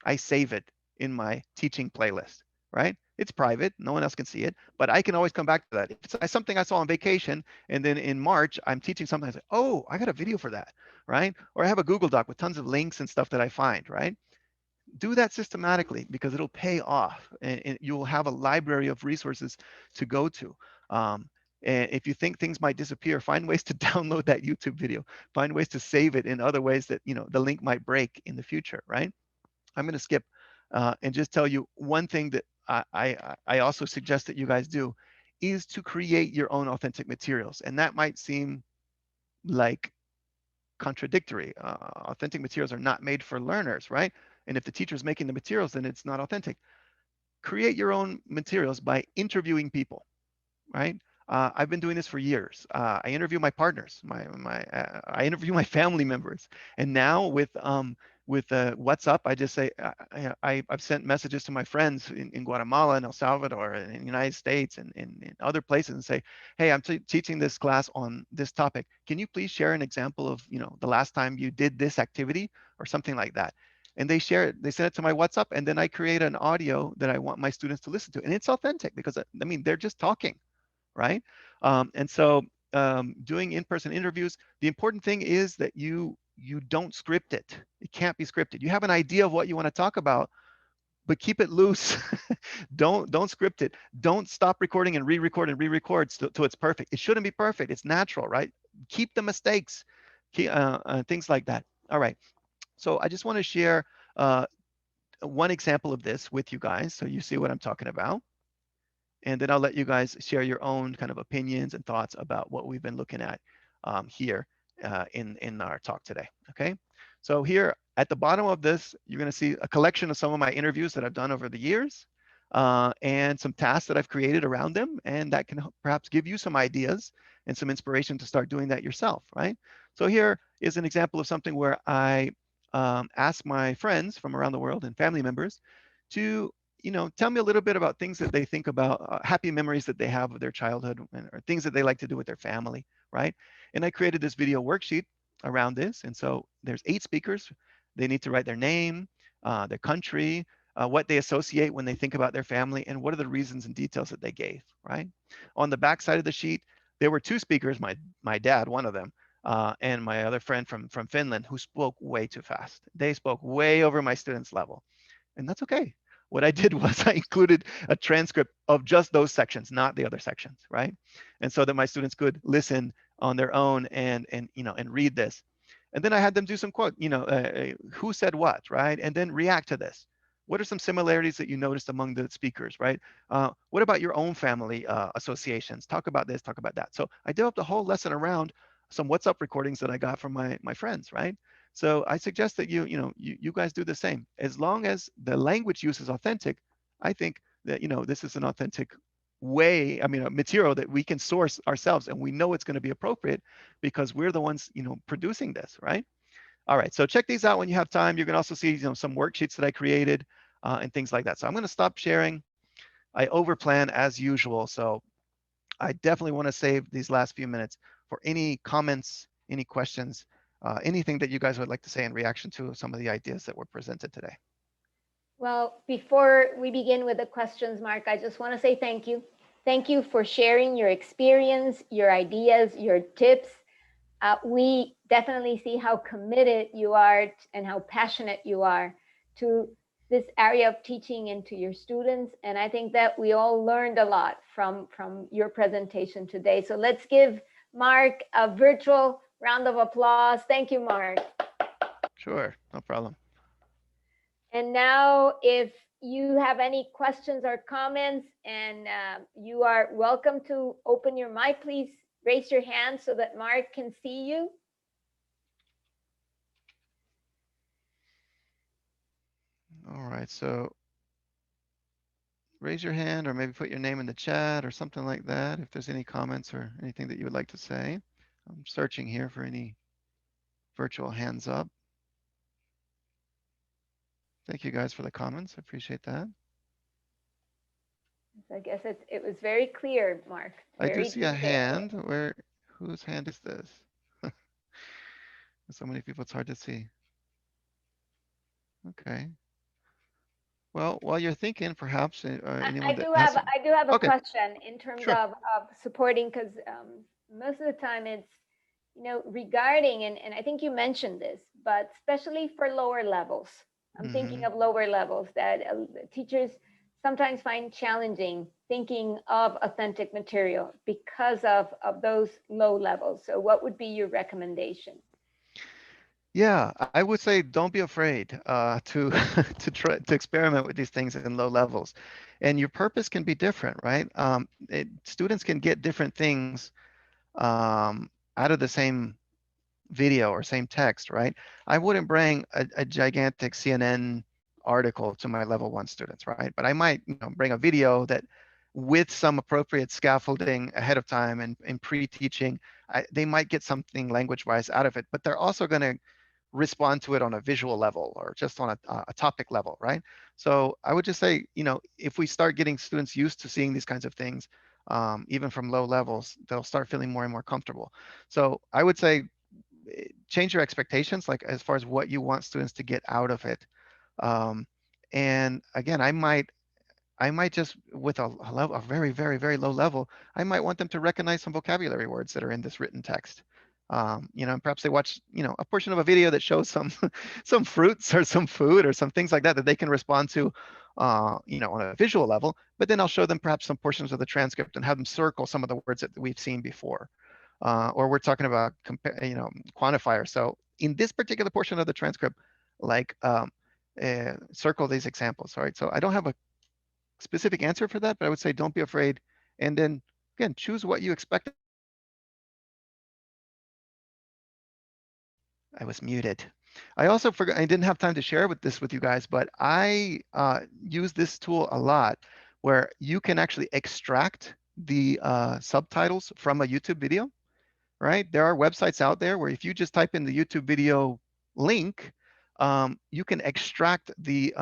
I save it in my teaching playlist, right? It's private, no one else can see it, but I can always come back to that. If it's something I saw on vacation, and then in March, I'm teaching something, I say, oh, I got a video for that, right? Or I have a Google Doc with tons of links and stuff that I find, right? Do that systematically, because it'll pay off, and you will have a library of resources to go to. And if you think things might disappear, find ways to download that YouTube video, find ways to save it in other ways that, the link might break in the future, right? I'm going to skip and just tell you one thing that I also suggest that you guys do is to create your own authentic materials. And that might seem like contradictory. Authentic materials are not made for learners, right? And if the teacher's making the materials, then it's not authentic. Create your own materials by interviewing people, right? I've been doing this for years. I interview my partners, I interview my family members, and now with WhatsApp, I just say I've sent messages to my friends in Guatemala and El Salvador and in the United States and in other places and say, hey, I'm teaching this class on this topic. Can you please share an example of the last time you did this activity or something like that? And they share it, they send it to my WhatsApp, and then I create an audio that I want my students to listen to, and it's authentic because they're just talking, right? And so doing in-person interviews, the important thing is that you don't script it. It can't be scripted. You have an idea of what you want to talk about, but keep it loose. Don't script it. Don't stop recording and re-record and re-record till it's perfect. It shouldn't be perfect. It's natural, right? Keep the mistakes, things like that. All right. So I just want to share one example of this with you guys so you see what I'm talking about. And then I'll let you guys share your own kind of opinions and thoughts about what we've been looking at here in our talk today, okay? So here at the bottom of this, you're gonna see a collection of some of my interviews that I've done over the years and some tasks that I've created around them, and that can perhaps give you some ideas and some inspiration to start doing that yourself, right? So here is an example of something where I ask my friends from around the world and family members to, tell me a little bit about things that they think about, happy memories that they have of their childhood, or things that they like to do with their family, right? And I created this video worksheet around this. And so there's 8 speakers. They need to write their name, their country, what they associate when they think about their family, and what are the reasons and details that they gave, right? On the back side of the sheet, there were 2 speakers, my dad, one of them, and my other friend from Finland, who spoke way too fast. They spoke way over my students' level, and that's okay. What I did was I included a transcript of just those sections, not the other sections, right? And so that my students could listen on their own and read this. And then I had them do some quote, who said what, right? And then react to this. What are some similarities that you noticed among the speakers, right? What about your own family associations? Talk about this, talk about that. So I developed a whole lesson around some What's Up recordings that I got from my friends, right? So I suggest that you guys do the same. As long as the language use is authentic, I think that this is an authentic way, a material that we can source ourselves, and we know it's going to be appropriate because we're the ones producing this, right? All right, so check these out when you have time. You can also see some worksheets that I created and things like that. So I'm going to stop sharing. I overplan as usual, so I definitely want to save these last few minutes for any comments, any questions, anything that you guys would like to say in reaction to some of the ideas that were presented today. Well, before we begin with the questions, Mark, I just want to say thank you. Thank you for sharing your experience, your ideas, your tips. We definitely see how committed you are and how passionate you are to this area of teaching and to your students. And I think that we all learned a lot from your presentation today. So let's give Mark a virtual round of applause. Thank you, Mark. Sure, no problem. And now if you have any questions or comments, and you are welcome to open your mic, please raise your hand so that Mark can see you. All right, so raise your hand or maybe put your name in the chat or something like that if there's any comments or anything that you would like to say. I'm searching here for any virtual hands up. Thank you guys for the comments. I appreciate that. I guess it was very clear, Mark. I do see a hand. Whose hand is this? So many people, it's hard to see. Okay. Well, while you're thinking, perhaps anyone I do have a question in terms of supporting, because most of the time it's regarding, and I think you mentioned this, but especially for lower levels. I'm thinking of lower levels that teachers sometimes find challenging thinking of authentic material because of those low levels. So what would be your recommendation? Yeah, I would say don't be afraid to try to experiment with these things in low levels, and your purpose can be different, right? Students can get different things out of the same video or same text, right? I wouldn't bring a gigantic CNN article to my level 1 students, right? But I might bring a video that with some appropriate scaffolding ahead of time and pre-teaching, they might get something language-wise out of it, but they're also going to respond to it on a visual level or just on a topic level, right? So I would just say, if we start getting students used to seeing these kinds of things, even from low levels, they'll start feeling more and more comfortable. So I would say change your expectations, like as far as what you want students to get out of it. And again, I might just, with a very, very, very low level, I might want them to recognize some vocabulary words that are in this written text. And perhaps they watch, a portion of a video that shows some some fruits or some food or some things like that they can respond to, on a visual level. But then I'll show them perhaps some portions of the transcript and have them circle some of the words that we've seen before. Or we're talking about quantifiers. So in this particular portion of the transcript, like circle these examples. All right. So I don't have a specific answer for that, but I would say don't be afraid. And then again, choose what you expect. I was muted. I also forgot, I didn't have time to share this with you guys, but I use this tool a lot where you can actually extract the subtitles from a YouTube video, right? There are websites out there where if you just type in the YouTube video link, you can extract the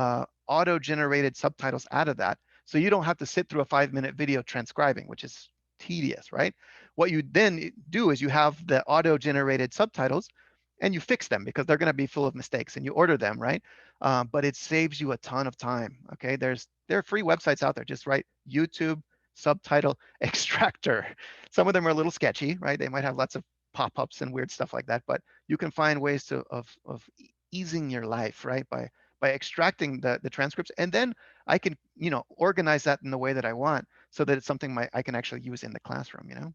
auto-generated subtitles out of that. So you don't have to sit through a 5-minute video transcribing, which is tedious, right? What you then do is you have the auto-generated subtitles and you fix them because they're going to be full of mistakes and you order them, right? But it saves you a ton of time. Okay, there are free websites out there. Just write YouTube subtitle extractor. Some of them are a little sketchy, right? They might have lots of pop-ups and weird stuff like that, but you can find ways of easing your life, right? By extracting the transcripts, and then I can, organize that in the way that I want so that it's something I can actually use in the classroom,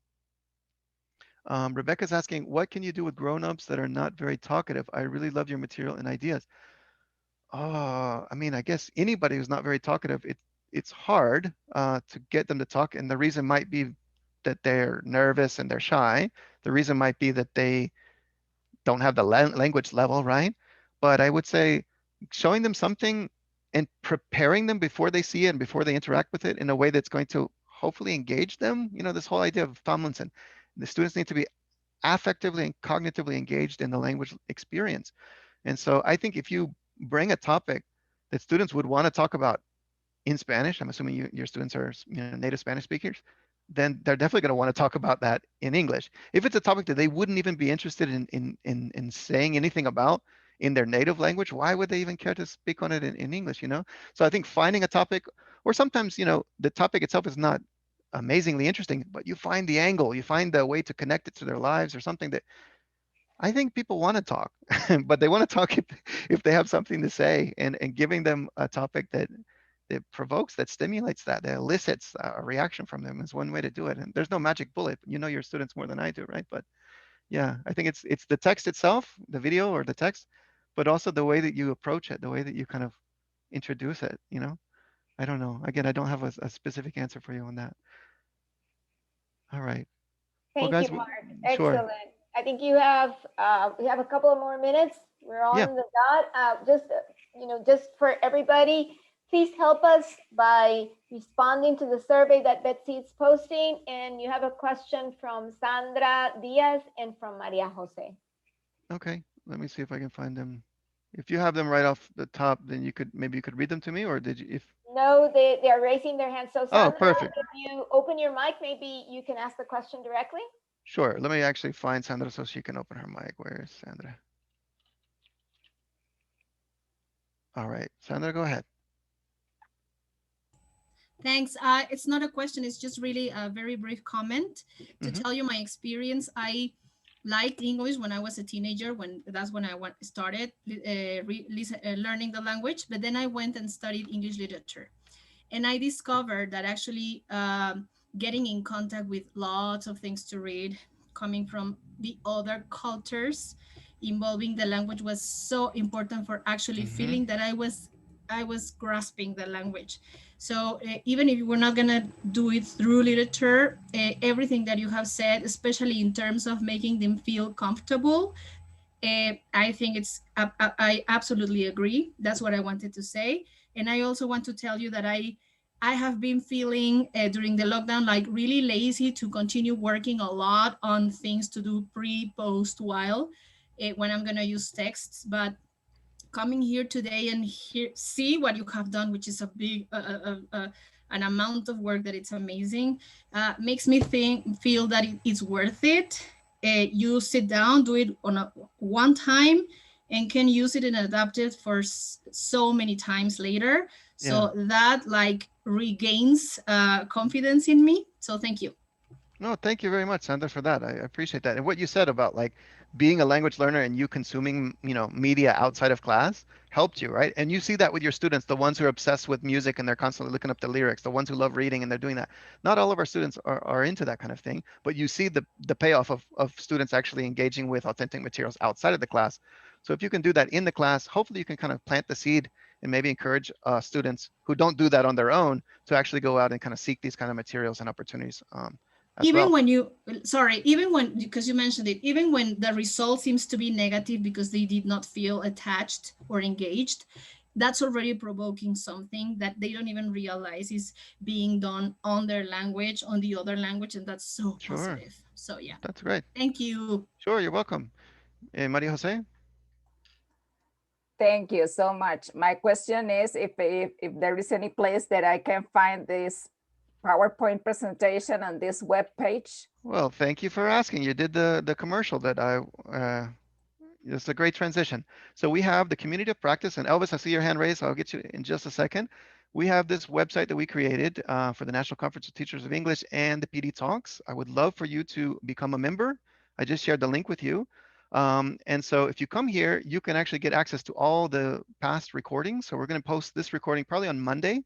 Rebecca's asking, what can you do with grown-ups that are not very talkative? I really love your material and ideas. I mean, I guess anybody who's not very talkative, it's hard to get them to talk. And the reason might be that they're nervous and they're shy. The reason might be that they don't have the language level, right? But I would say showing them something and preparing them before they see it and before they interact with it in a way that's going to hopefully engage them. This whole idea of Tomlinson, the students need to be affectively and cognitively engaged in the language experience. And so I think if you bring a topic that students would want to talk about in Spanish, I'm assuming your students are native Spanish speakers, then they're definitely going to want to talk about that in English. If it's a topic that they wouldn't even be interested in saying anything about in their native language, why would they even care to speak on it in English, So I think finding a topic, or sometimes, the topic itself is not amazingly interesting, but you find the angle, you find the way to connect it to their lives or something that I think people want to talk, but they want to talk if they have something to say, and giving them a topic that provokes, that stimulates, that elicits a reaction from them is one way to do it. And there's no magic bullet. You know your students more than I do, right? But yeah, I think it's the text itself, the video or the text, but also the way that you approach it, the way that you kind of introduce it, I don't know. Again, I don't have a specific answer for you on that. All right. Thank Well, guys, you, Mark. sure. Excellent. I think we have a couple of more minutes. We're on Yeah. the dot. Just for everybody, please help us by responding to the survey that Betsy is posting. And you have a question from Sandra Diaz and from Maria Jose. Okay, let me see if I can find them. If you have them right off the top, then maybe you could read them to me, or did you? No, they are raising their hands. So Sandra, perfect. if you open your mic, maybe you can ask the question directly. Sure. Let me actually find Sandra so she can open her mic. Where is Sandra? All right, Sandra, go ahead. Thanks. It's not a question. It's just really a very brief comment to tell you my experience. I liked English when I was a teenager. That's when I started learning the language. But then I went and studied English literature, and I discovered that actually getting in contact with lots of things to read, coming from the other cultures, involving the language was so important for actually feeling that I was grasping the language. So even if we're not gonna do it through literature, everything that you have said, especially in terms of making them feel comfortable, I think I absolutely agree. That's what I wanted to say. And I also want to tell you that I have been feeling during the lockdown like really lazy to continue working a lot on things to do pre, post, while when I'm gonna use texts. But coming here today and see what you have done, which is a big an amount of work that it's amazing, makes me feel that it's worth it. You sit down, do it on one time, and can use it and adapt it for so many times later. So that like regains confidence in me. So thank you. No, thank you very much, Sandra, for that. I appreciate that. And what you said about like being a language learner and you consuming, media outside of class helped you, right? And you see that with your students, the ones who are obsessed with music and they're constantly looking up the lyrics, the ones who love reading and they're doing that. Not all of our students are into that kind of thing, but you see the payoff of students actually engaging with authentic materials outside of the class. So if you can do that in the class, hopefully you can kind of plant the seed and maybe encourage students who don't do that on their own to actually go out and kind of seek these kind of materials and opportunities. Even when because you mentioned it, even when the result seems to be negative because they did not feel attached or engaged, that's already provoking something that they don't even realize is being done on their language, on the other language, and that's so positive. So yeah, that's great. Thank you. Sure, you're welcome. Maria Jose? Thank you so much. My question is if there is any place that I can find this PowerPoint presentation on this web page. Well, thank you for asking. You did the commercial that it's a great transition. So we have the community of practice, and Elvis, I see your hand raised. So I'll get you in just a second. We have this website that we created for the National Conference of Teachers of English and the PD Talks. I would love for you to become a member. I just shared the link with you. And so if you come here, you can actually get access to all the past recordings. So we're going to post this recording probably on Monday.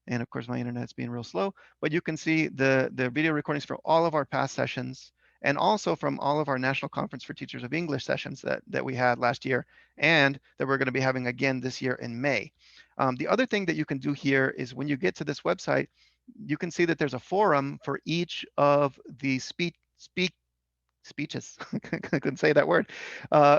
And of course, my internet's being real slow, but you can see the video recordings for all of our past sessions and also from all of our National Conference for Teachers of English sessions that we had last year and that we're going to be having again this year in May. The other thing that you can do here is when you get to this website, you can see that there's a forum for each of the speeches, I couldn't say that word,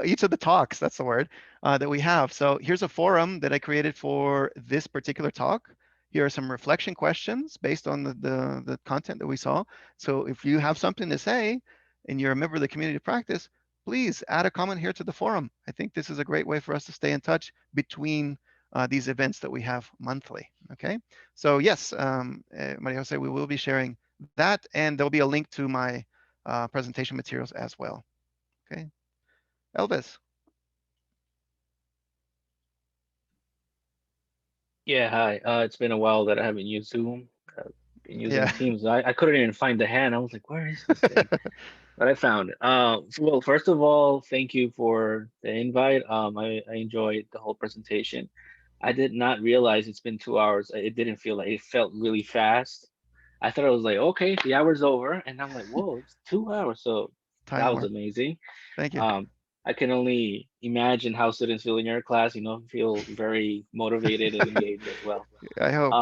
each of the talks, that's the word, that we have. So here's a forum that I created for this particular talk. Here are some reflection questions based on the content that we saw. So if you have something to say and you're a member of the community of practice, please add a comment here to the forum. I think this is a great way for us to stay in touch between these events that we have monthly, okay? So yes, Maria Jose, we will be sharing that, and there'll be a link to my presentation materials as well, okay? Elvis. Yeah, hi. It's been a while that I haven't used Zoom. I've been using Yeah. Teams. I couldn't even find the hand. I was like, where is this thing? But I found it. Well, first of all, thank you for the invite. I enjoyed the whole presentation. I did not realize it's been 2 hours. It didn't feel like it felt really fast. I thought it was like, okay, the hour's over, and I'm like, whoa, it's 2 hours. So Time that was warp. amazing. Thank you. I can only imagine how students feel in your class, feel very motivated and engaged as well. I hope.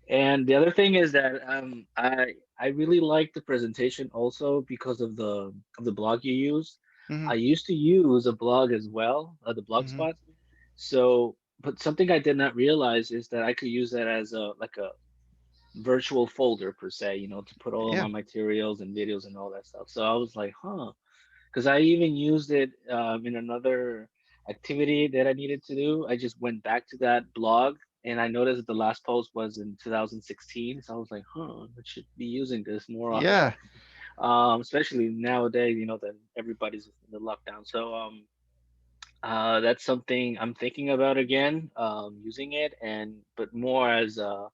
And the other thing is that I really like the presentation also because of the blog you use. Mm-hmm. I used to use a blog as well, the blog spot. So, but something I did not realize is that I could use that as a virtual folder per se, to put all of my materials and videos and all that stuff. So I was like, huh. Because I even used it in another activity that I needed to do. I just went back to that blog and I noticed that the last post was in 2016. So I was like, huh, I should be using this more often. Yeah. Especially nowadays, that everybody's in the lockdown. So that's something I'm thinking about again, using it, but more as a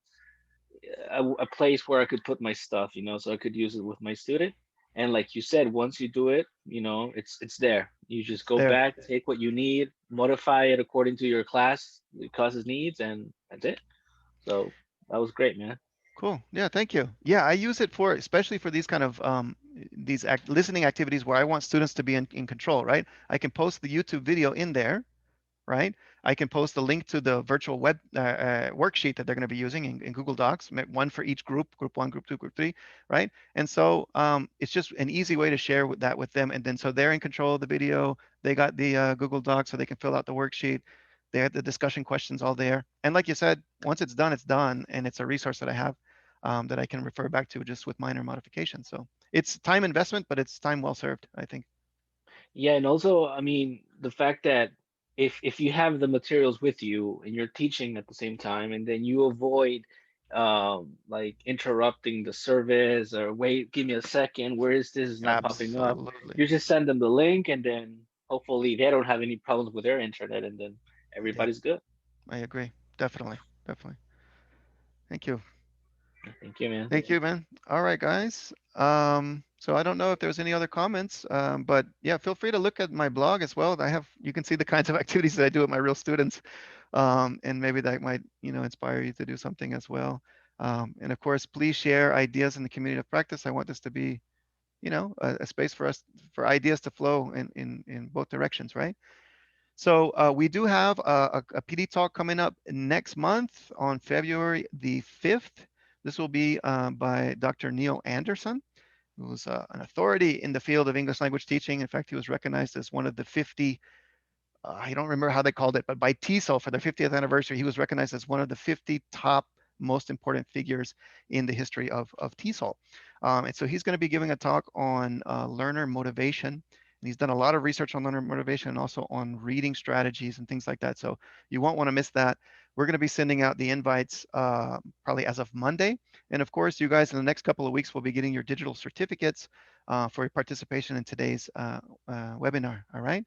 place where I could put my stuff, so I could use it with my student. And like you said, once you do it, it's there. You just go back, take what you need, modify it according to your class's needs, and that's it. So that was great, man. Cool. Yeah, thank you. Yeah, I use it for, especially for these kind of listening activities where I want students to be in control, right? I can post the YouTube video in there, right? I can post a link to the virtual web worksheet that they're going to be using in Google Docs, one for each group 1, group 2, group 3, right? And so it's just an easy way to share that with them. And then so they're in control of the video. They got the Google Docs so they can fill out the worksheet. They have the discussion questions all there. And like you said, once it's done, and it's a resource that I have that I can refer back to just with minor modifications. So it's time investment, but it's time well served, I think. Yeah, and also, I mean, the fact that if you have the materials with you and you're teaching at the same time, and then you avoid like interrupting the service or wait, give me a second, where is this? Is not popping up. You just send them the link, and then hopefully they don't have any problems with their internet, and then everybody's good. I agree. Definitely. Thank you. Thank you, man. Thank you, man. All right, guys. So I don't know if there's any other comments, but yeah, feel free to look at my blog as well. You can see the kinds of activities that I do with my real students, and maybe that might, inspire you to do something as well. And of course, please share ideas in the community of practice. I want this to be, a space for us, for ideas to flow in both directions, right? So we do have a PD talk coming up next month on February the 5th. This will be by Dr. Neil Anderson, who's an authority in the field of English language teaching. In fact, he was recognized as one of the 50, I don't remember how they called it, but by TESOL for their 50th anniversary, he was recognized as one of the 50 top most important figures in the history of TESOL. And so he's going to be giving a talk on learner motivation He's done a lot of research on learner motivation and also on reading strategies and things like that. So you won't want to miss that. We're going to be sending out the invites probably as of Monday. And of course, you guys in the next couple of weeks will be getting your digital certificates for your participation in today's webinar. All right.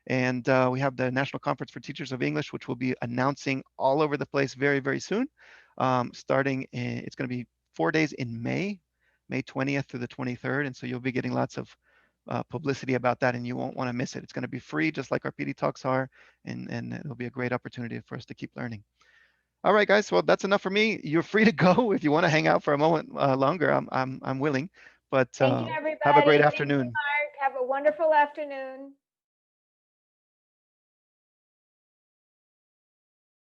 And we have the National Conference for Teachers of English, which we'll be announcing all over the place very, very soon. Starting, it's going to be 4 days in May 20th through the 23rd. And so you'll be getting lots of publicity about that, and you won't want to miss it. It's going to be free, just like our PD Talks are, and it'll be a great opportunity for us to keep learning. All right, guys. Well, that's enough for me. You're free to go if you want to hang out for a moment longer. I'm willing, but Thank you, everybody. have a great Thank you, afternoon. Mark. Have a wonderful afternoon.